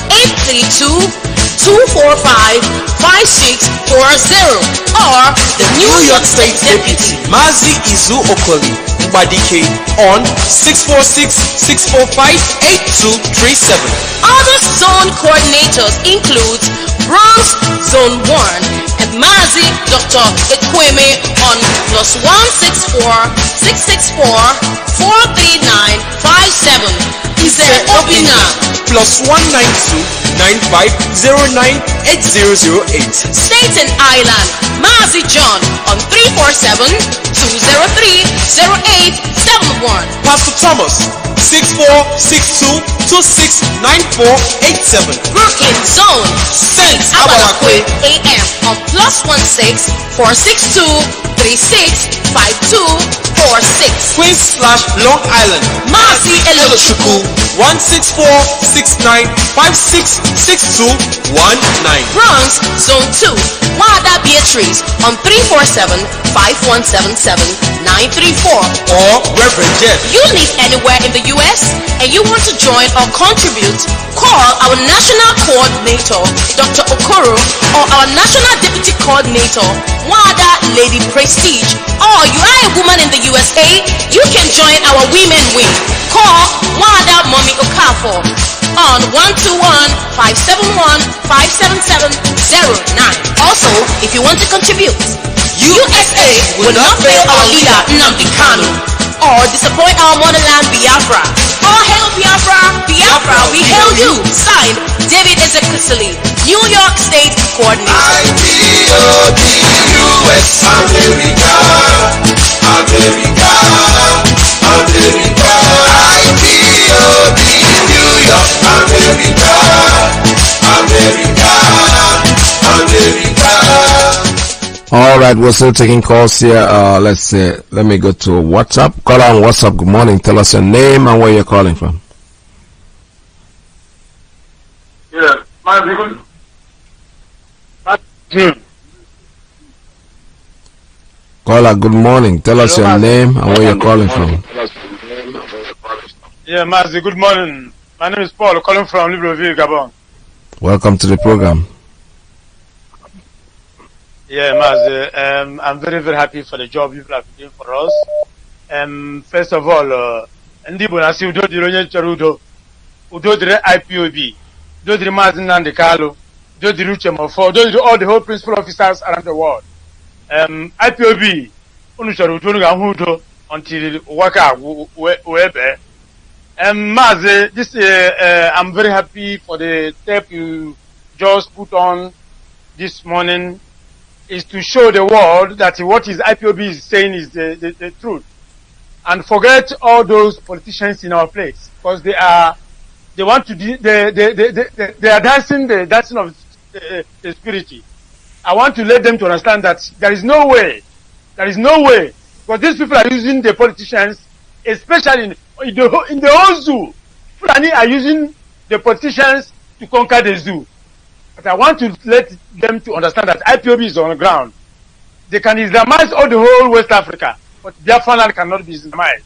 832-245-5640, or the New York State Deputy, Mazi Izu Okoli Mbadike, on 646-645-8237. Other zone coordinators include Bronx Zone 1 and Mazi Dr. Ekweme on +164-664-43957. Ise Obina +192-9509-8008. Staten Island, Mazi John on 347-203-0871. Pastor Thomas 6462-269487. Brooklyn Zone, Saint Abalakwe AM on +16-462-3652-46. Queens/Long Island, Mazi Elochukwu 164-69-5662-19. Bronx Zone 2, Wada Beatrice on 347-5177-934. Or Reverend Jeff. You live anywhere in the U.S. and you want to join or contribute, call our National Coordinator, Dr. Okoro, or our National Deputy Coordinator, Wada Lady Prestige. Or you are a woman in the USA, you can join our Women Wing. Call Wada Mommy Okafor on 121-571-57709. Also, if you want to contribute, USA will not fail our leader Nnamdi Kanu or disappoint our motherland Biafra. All hail Biafra, Biafra, we hail you. Signed, David Ezekwesili, New York State Coordinator. IPOB, US, America, America, America. IPOB, New York, America, America, America. All right, we're still taking calls here. Let me go to WhatsApp. Call on WhatsApp. Good morning. Tell us your name and where you're calling from. Yeah, Caller, good morning. Tell us your name and where you're calling from. Yeah, Mazi, good morning. My name is Paul, calling from Libreville, Gabon. Welcome to the program. Yeah, Mazi, I'm very, very happy for the job you have been doing for us. First of all, Ndibo nasi udo dironye charudo, udo dire IPOB, udo dire Mazi Nnamdi Kanu, udo dire Uche Mofo, udo dire all the whole principal officers around the world. IPOB, unu charudo unu gahudo until waka webe. Mazi, this I'm very happy for the step you just put on this morning. Is to show the world that what his IPOB is saying is the truth, and forget all those politicians in our place, because they are dancing the dancing of the spirit. I want to let them to understand that there is no way, because these people are using the politicians, especially in the whole zoo. Fulani are using the politicians to conquer the zoo. But I want to let them to understand that IPOB is on the ground. They can Islamize all the whole West Africa, but Biafra land cannot be Islamized.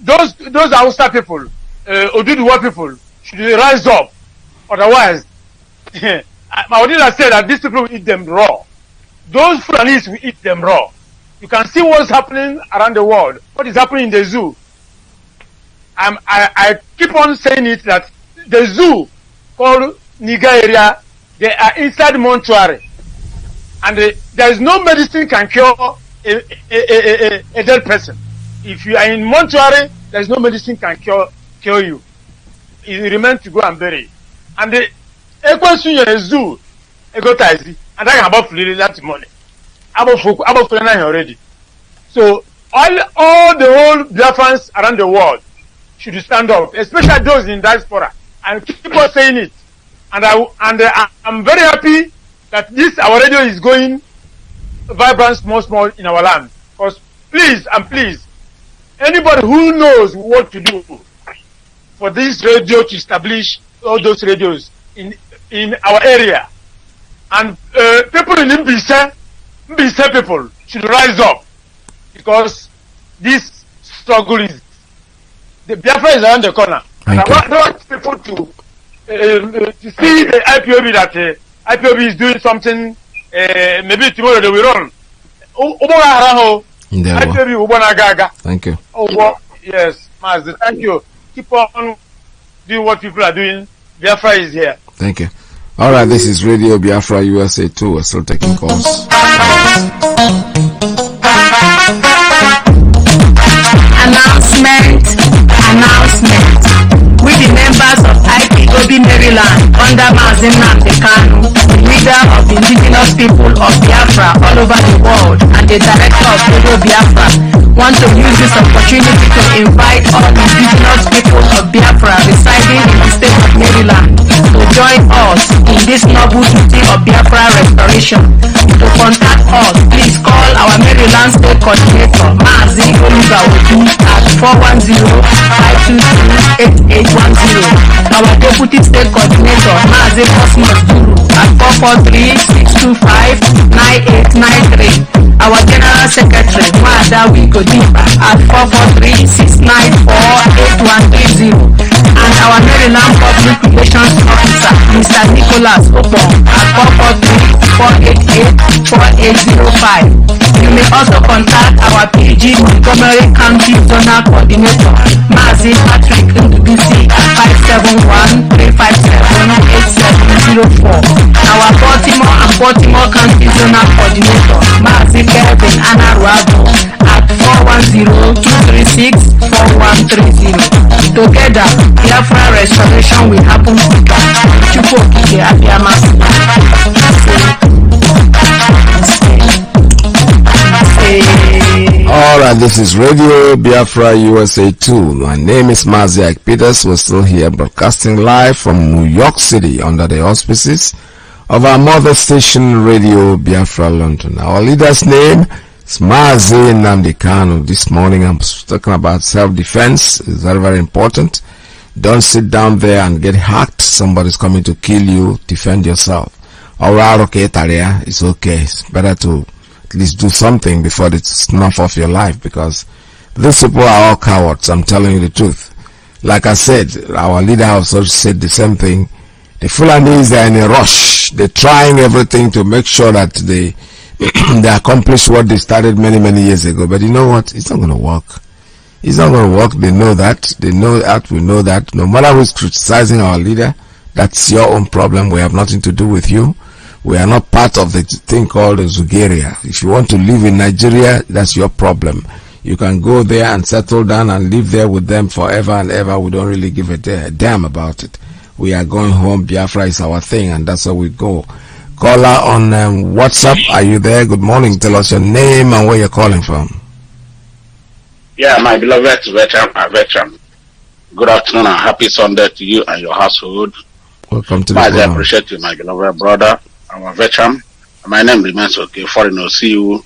Those Hausa people, Oduduwa people, should rise up. Otherwise, Maudina said that these people will eat them raw. Those Fulanis will eat them raw. You can see what's happening around the world. What is happening in the zoo. I keep on saying it that the zoo called Niger area, they are inside mortuary, and there is no medicine can cure a dead person. If you are in mortuary, there is no medicine can cure you. You remain to go and bury. And the Ekwensu zoo, Egotazi, and I have about that money. About already. So all the whole Biafrans around the world should stand up, especially those in diaspora, and keep on saying it. And I'm very happy that this our radio is going vibrant small in our land. Because please, anybody who knows what to do for this radio to establish all those radios in our area, and people in Mbise people should rise up, because this struggle is the Biafra is around the corner. And I want people to see the IPOB that IPOB is doing something. Maybe tomorrow they will run. IPOB Thank you. Yes, Mazi, thank you. Keep on doing what people are doing. Biafra is here. Thank you. All right, this is Radio Biafra USA 2. We're still taking calls. Announcement. We the members of Ipob Maryland under Mazi leader of the indigenous people of Biafra all over the world and the director of Radio Biafra, want to use this opportunity to invite all indigenous people of Biafra residing in the state of Maryland to join us in this noble duty of Biafra restoration. To contact us, please call our Maryland State Coordinator Mazi at 410-522-8810. Our Deputy State Coordinator Mazi at 443-625-9893. Our General Secretary Mwada Wigodiba at 443-694-8130. And our Maryland Public Relations Officer Mr. Nicholas Opon at 443-488-4805. You may also contact our PG Montgomery County Zonal Coordinator Mazi Patrick Ndubisi at 571-357-8704. Our Baltimore and Baltimore County Zonal Coordinator Mazi Kevin Anaruabo at 410-236-4130. Together, Biafra restoration will happen quicker. All right, this is Radio Biafra USA 2. My name is Mazi Iyke Peters. We're still here broadcasting live from New York City under the auspices of our mother station Radio Biafra London. Our leader's name is Mazi Nnamdi Kanu. This morning I'm talking about self-defense. It's very, very important. Don't sit down there and get hacked. Somebody's coming to kill you. Defend yourself. Alright, okay, Talia, it's okay. It's better to at least do something before it's snuff off your life, because these people are all cowards. I'm telling you the truth. Like I said, our leader also said the same thing. The Fulanis are in a rush. They're trying everything to make sure that they accomplish what they started many, many years ago. But you know what? It's not going to work. It's not going to work. They know that. They know that. We know that. No matter who's criticizing our leader, that's your own problem. We have nothing to do with you. We are not part of the thing called Zugeria. If you want to live in Nigeria, that's your problem. You can go there and settle down and live there with them forever and ever. We don't really give a damn about it. We are going home. Biafra is our thing, and that's how we go. Caller on WhatsApp, are you there? Good morning. Tell us your name and where you're calling from. Yeah, my beloved veteran. Good afternoon and happy Sunday to you and your household. Welcome to the program. I program. appreciate you, my beloved brother. I'm a veteran. My name remains okay. Foreign will see you.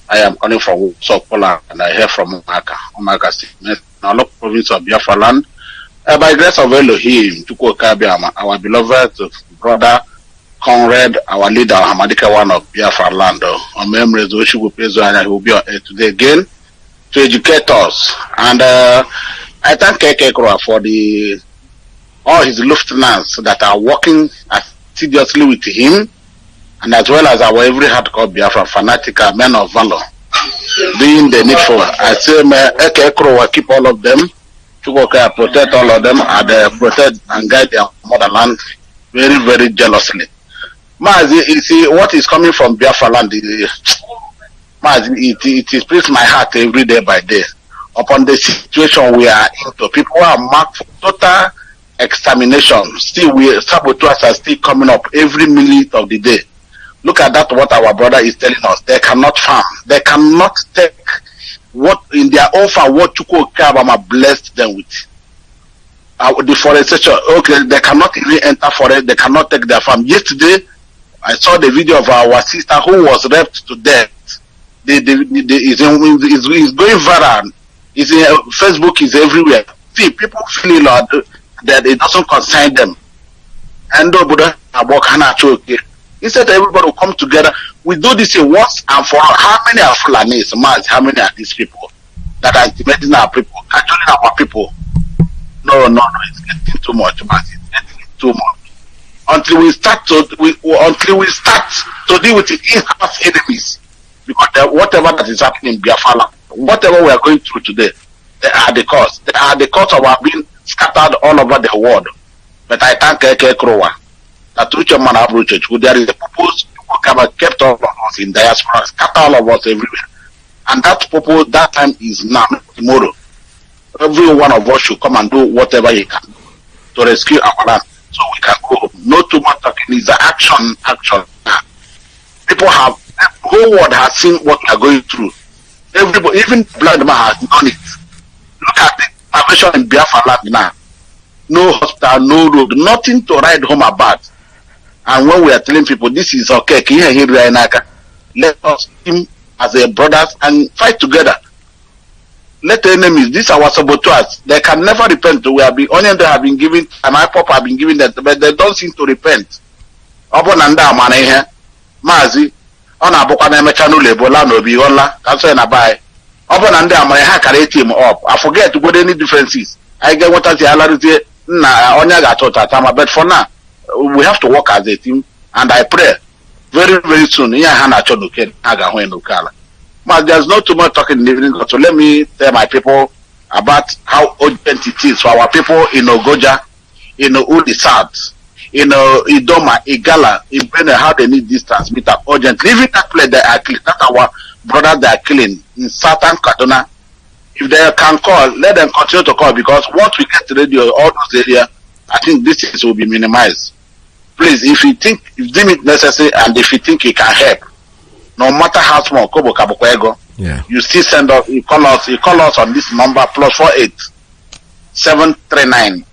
I am calling from South Poland and I hear from Omaka State, now local province of Biafra land. By the grace of Elohim, our beloved brother, comrade, our leader, Hamadika one of Biafra land, on memories which will pay and he will be today again to educate us. And I thank Iyke for all his lieutenants that are working assiduously with him, and as well as our every hardcore Biafra fanatical men of valor doing the needful. I say Iyke will keep all of them Chukwuka protect all of them and protect and guide their motherland very, very jealously. Mazi, you see, what is coming from Biafra land, Mazi, it is pleased my heart every day by day. Upon the situation we are into, people are marked for total extermination. Still, saboteurs are still coming up every minute of the day. Look at that, what our brother is telling us. They cannot farm. They cannot take what in their own farm, what Chukwuka blessed them with. Deforestation, okay, they cannot even enter forest. They cannot take their farm. Yesterday, I saw the video of our sister who was raped to death. It's going viral. It's in Facebook, is everywhere. See, people feel that it doesn't concern them. And instead, everybody will come together. We do this once and for all. How many are Fulanis, Maz? How many are these people that are intimidating our people, controlling our people? No, it's getting too much, Maz. It's getting too much. Until we start to deal with the in-house enemies, because whatever that is happening in Biafra, whatever we are going through today, they are the cause. They are the cause of our being scattered all over the world. But I thank Iyke Krowa that there is a purpose to kept all of us in diaspora, scatter all of us everywhere. And that purpose, that time is now, tomorrow. Every one of us should come and do whatever he can to rescue our land so we can go. No too much talking, is the action. People have, the whole world has seen what we are going through. Everybody, even blind man has done it. Look at the situation in Biafra land now. No hospital, no road, nothing to ride home about. And when we are telling people this is okay, let us team as a brothers and fight together. Let the enemies, these are our saboteurs. They can never repent. We have been onion they have been given and Ipob have been given that, but they don't seem to repent. Mazi, on a book on a channel Ebola no be ola, cancel and buy. Upon and down my hacker him up. I forget to go any differences. I get what I say, but for now, we have to work as a team, and I pray very, very soon. But there's not too much talking in the evening, so let me tell my people about how urgent it is for our people in Ogoja, in Udi South, in Idoma, Igala, in Bene, how they need this transmitter urgently. Even that place they are killing, that's our brothers they are killing in Southern Kaduna. If they can call, let them continue to call, because once we get to radio, all those areas, I think this will be minimized. Please, if you think, if deem it necessary, and if you think you can help, no matter how small, you still send us, you call us on this number, +48 739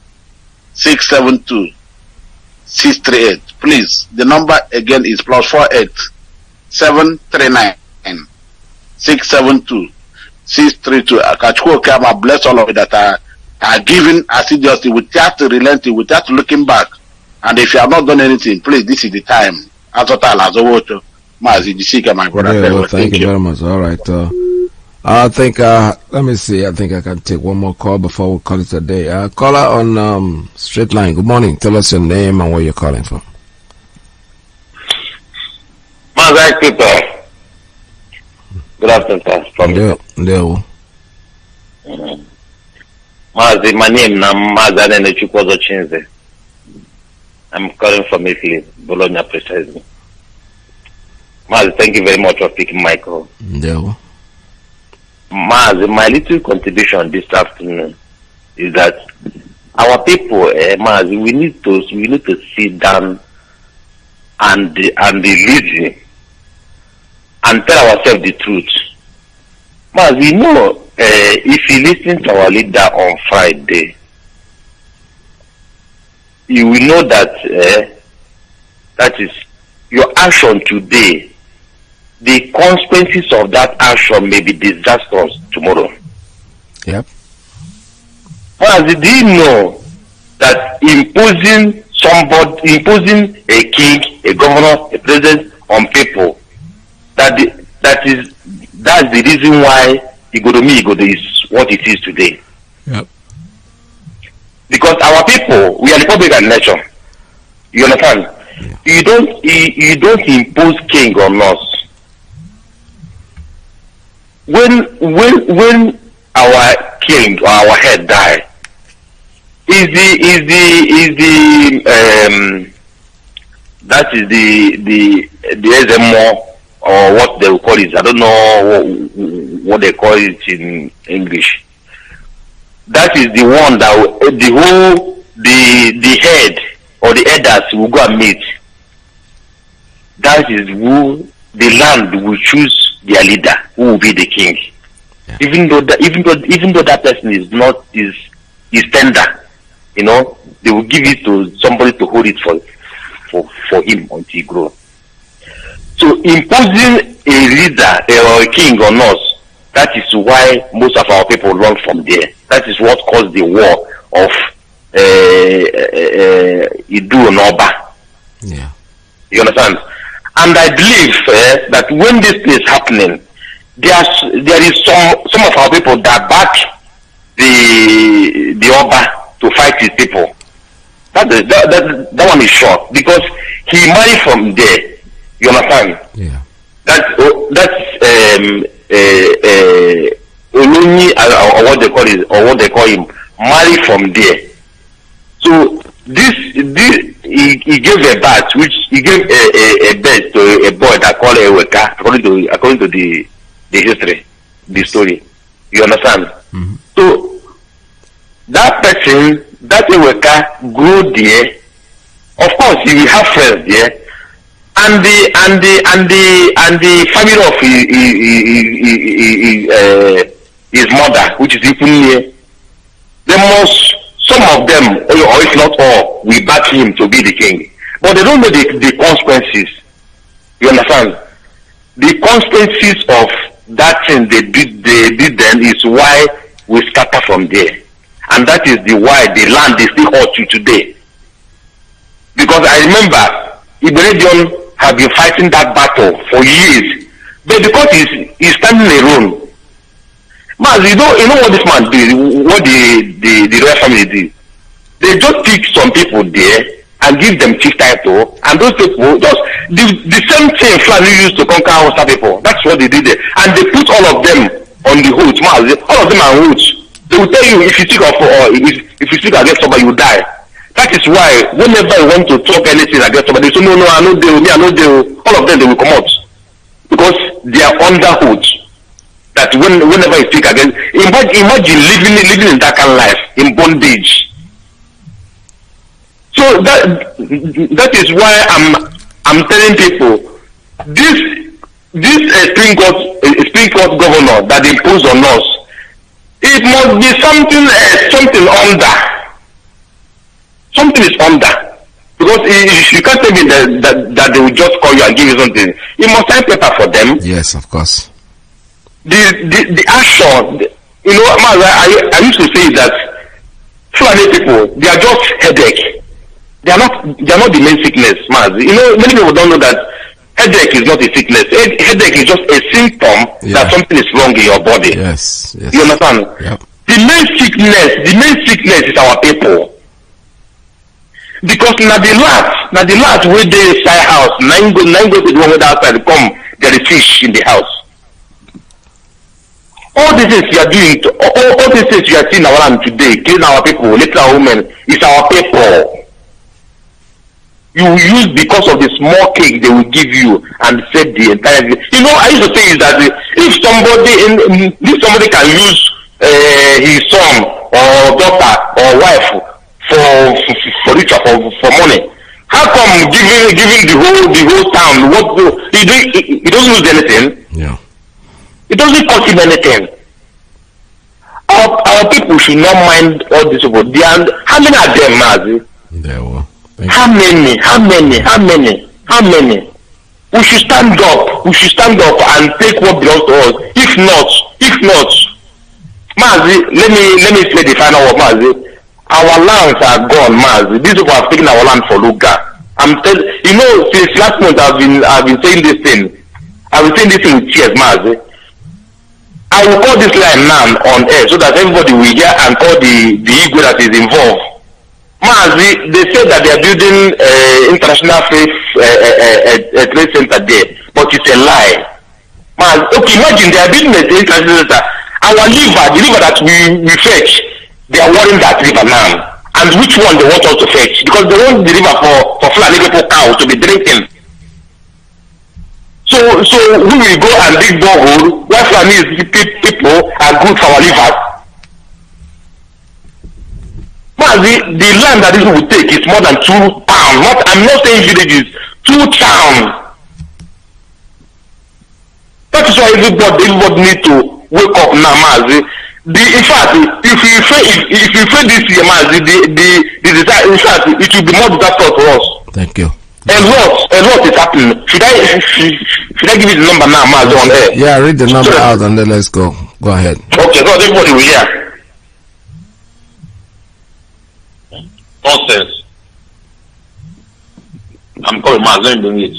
672 638. Please, the number again is +48 739 672 632. I bless all of you that are giving assiduously without relenting, without looking back. And if you have not done anything, please, this is the time. Mazi, my brother. Yeah, well, thank you very much. All right. I think, let me see. I think I can take one more call before we call it a day. Caller on straight line. Good morning. Tell us your name and where you're calling from. Mazi people. Good afternoon, sir. Mazi, my name is Mazi Chukwozo Chinze. I'm calling from Italy, Bologna precisely. Mazi, thank you very much for picking my call. Mazi, my little contribution this afternoon is that our people, Mazi, we need to sit down and listen and tell ourselves the truth. Mazi, you know, if you listen to our leader on Friday, you will know that that is your action today. The consequences of that action may be disastrous tomorrow. Yep. Mazi, do you know that imposing a king, a governor, a president on people, that's the reason why Igodo is what it is today. Yep. Because our people, we are the Republican nation. You understand? Yeah. You don't impose king on us. When our king or our head die, that is the SMO, or what they will call it. I don't know what they call it in English. That is the one that the head or the elders will go and meet. That is who the land will choose their leader, who will be the king. Yeah. Even though that person is tender, they will give it to somebody to hold it for him until he grows. So imposing a leader or a king on us, that is why most of our people run from there. That is what caused the war of Idu and Oba. Yeah. You understand? And I believe that when this is happening, there is some of our people that back the Oba to fight his people. That one is short because he married from there. You understand? Yeah. That's Oluni, or what they call it, or what they call him, married from there. So this he gave a birth, which he gave a birth to a boy that called Eweka, according to the history, the story. You understand? Mm-hmm. So that person, that Eweka, grew there. Of course, he will have friends there, and the family of his mother, which is Ipob, some of them, or if not all, will back him to be the king. But they don't know the consequences. You understand? The consequences of that thing they did then is why we scatter from there. And that is why the land is still hot to today. Because I remember Ibrahim have been fighting that battle for years. But because he's standing alone. Mazi, you know what this man did, what the royal family did? They just pick some people there and give them chief title, and those people just the same thing Fulani used to conquer Hausa people. That's what they did there. And they put all of them on the hoods, Mazi. All of them are hoods. They will tell you if you speak if you speak against somebody, you die. That is why whenever you want to talk anything against somebody, they say no, I know they, I know they. All of them they will come out because they are under hoods. That whenever you speak against, imagine living in that kind of life, in bondage. So that is why I'm telling people this Supreme Court governor that imposed on us, it must be something under. Something is under. Because you can't tell me that they will just call you and give you something. You must sign paper for them. Yes, of course. The action, I used to say that Fulani people, they are just headache. They are not the main sickness, Mazi. Many people don't know that headache is not a sickness. Headache is just a symptom that something is wrong in your body. Yes. You understand? Yep. The main sickness is our people. Because na the last where they inside house, nine go to the one with outside come, there is fish in the house. All these things you are doing, all these things you are seeing around today, killing our people, little women, is our people. You will use because of the small cake they will give you and set the entire. I used to say is that if somebody can use his son or daughter or wife for ritual for money, how come giving the whole town he doesn't lose anything? Yeah. It doesn't cost him anything. Our people should not mind all this about. How many are there, Mazi? There were. How many? We should stand up. We should stand up and take what belongs to us. If not, Mazi, let me say the final word, Mazi. Our lands are gone, Mazi. These people have taken our land for Luga. I'm telling since last month I've been saying this thing. I've been saying this thing with tears, Mazi. I will call this line now on air so that everybody will hear and call the Iyke that is involved. Mazi, they say that they are building international trade center there, but it's a lie. Mazi, okay, imagine they are building an international center. Our river, the river that we fetch, they are watering that river now. and which one they want us to fetch, because they won't deliver for Fulani people cows to be drinking. So we will go and dig borehole where Fulani people are good for our livers. Mazi, the land that this will take is more than 2 towns. I'm not saying villages, 2 towns. That is why everybody need to wake up now, Mazi. In fact, if you fail this year, Mazi, in fact, it will be more disastrous for us. Thank you. A lot is happening. Should I give you the number now, Mazi, on air? Yeah, read the number out and then let's go. Go ahead. Okay, so everybody will hear. Nonsense. I'm calling Mazi, let me bring it.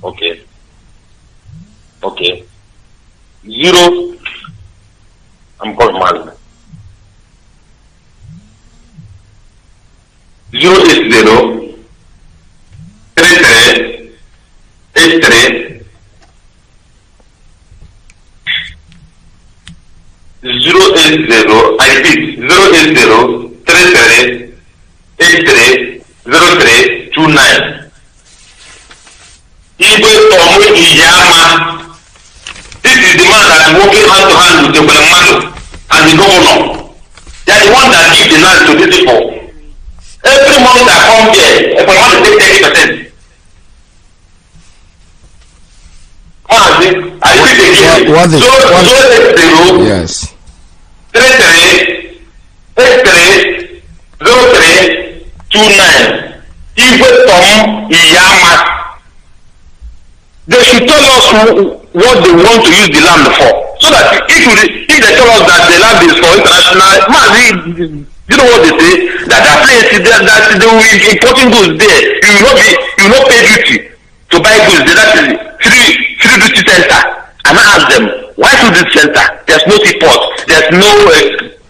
Okay. 0. I'm calling Mazi. 080 33 83 080. I repeat 080 33 83 03 29. Ipob Iyama. This is the man that is working hand to hand with the Manu and the governor. They are the one that give the land to these people. Every month that come here, if I want to take 30%. I repeat again. Yes. 33 83 03 29. Ipob Iyama. They should tell us what they want to use the land for, so that if they tell us that the land is for international, you know what they say, that place that they will be importing goods there, you will not pay duty to buy goods there. That is free duty center. And I ask them, why free duty center? There's no seaport, there's no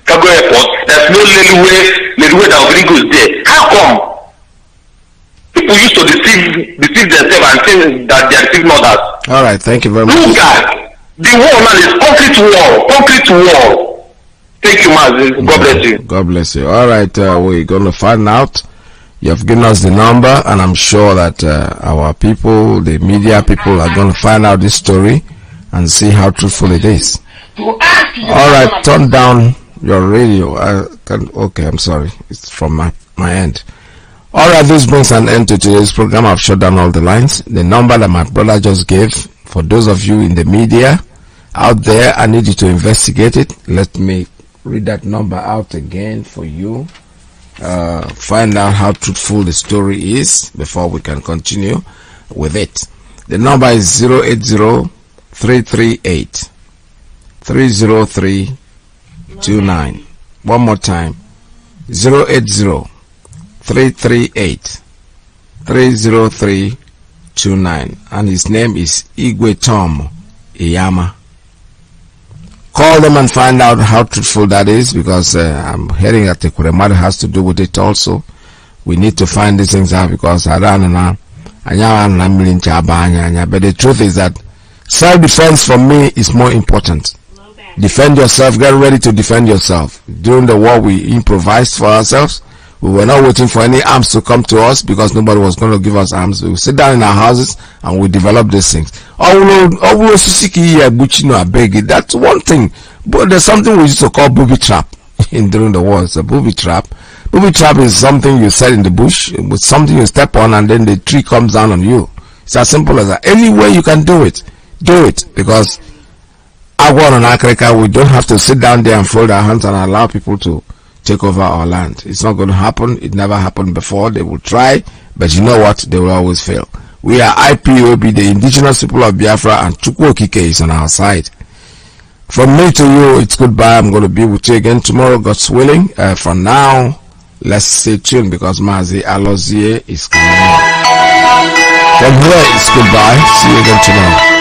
cargo airport, there's no railway that will bring goods there. How come? People used to deceive themselves and think that they are deceiving others. All right, thank you very much. Look at the wall now is concrete wall. Thank you, Mazi. God bless you. God bless you. All right, we're going to find out. You have given us the number, and I'm sure that our people, the media people, are going to find out this story and see how truthful it is. All right, turn down your radio. Okay, I'm sorry. It's from my end. Alright, this brings an end to today's program. I've shut down all the lines. The number that my brother just gave, for those of you in the media out there, I need you to investigate it. Let me read that number out again for you. Find out how truthful the story is before we can continue with it. The number is 080 338 303 29. One more time. 080 338 303 29, and his name is Iyke Iyama. Call them and find out how truthful that is, because I'm hearing that the Kuremari has to do with it also. We need to find these things out, because I don't know. But the truth is that self-defense for me is more important. Defend yourself. Get ready to defend yourself. During the war, we improvised for ourselves. We were not waiting for any arms to come to us, because nobody was going to give us arms. We sit down in our houses and we develop these things. That's one thing. But there's something we used to call booby trap during the war. It's a booby trap. Booby trap is something you set in the bush with something you step on, and then the tree comes down on you. It's as simple as that. Any way you can do it, because Agwan and Africa, we don't have to sit down there and fold our hands and allow people to take over our land. It's not going to happen. It never happened before. They will try, but you know what? They will always fail. We are IPOB, the indigenous people of Biafra, and Iyke is on our side. From me to you, it's goodbye. I'm going to be with you again tomorrow, God's willing. For now, let's stay tuned, because Mazi Alozie is coming in. From here, it's goodbye. See you again tomorrow.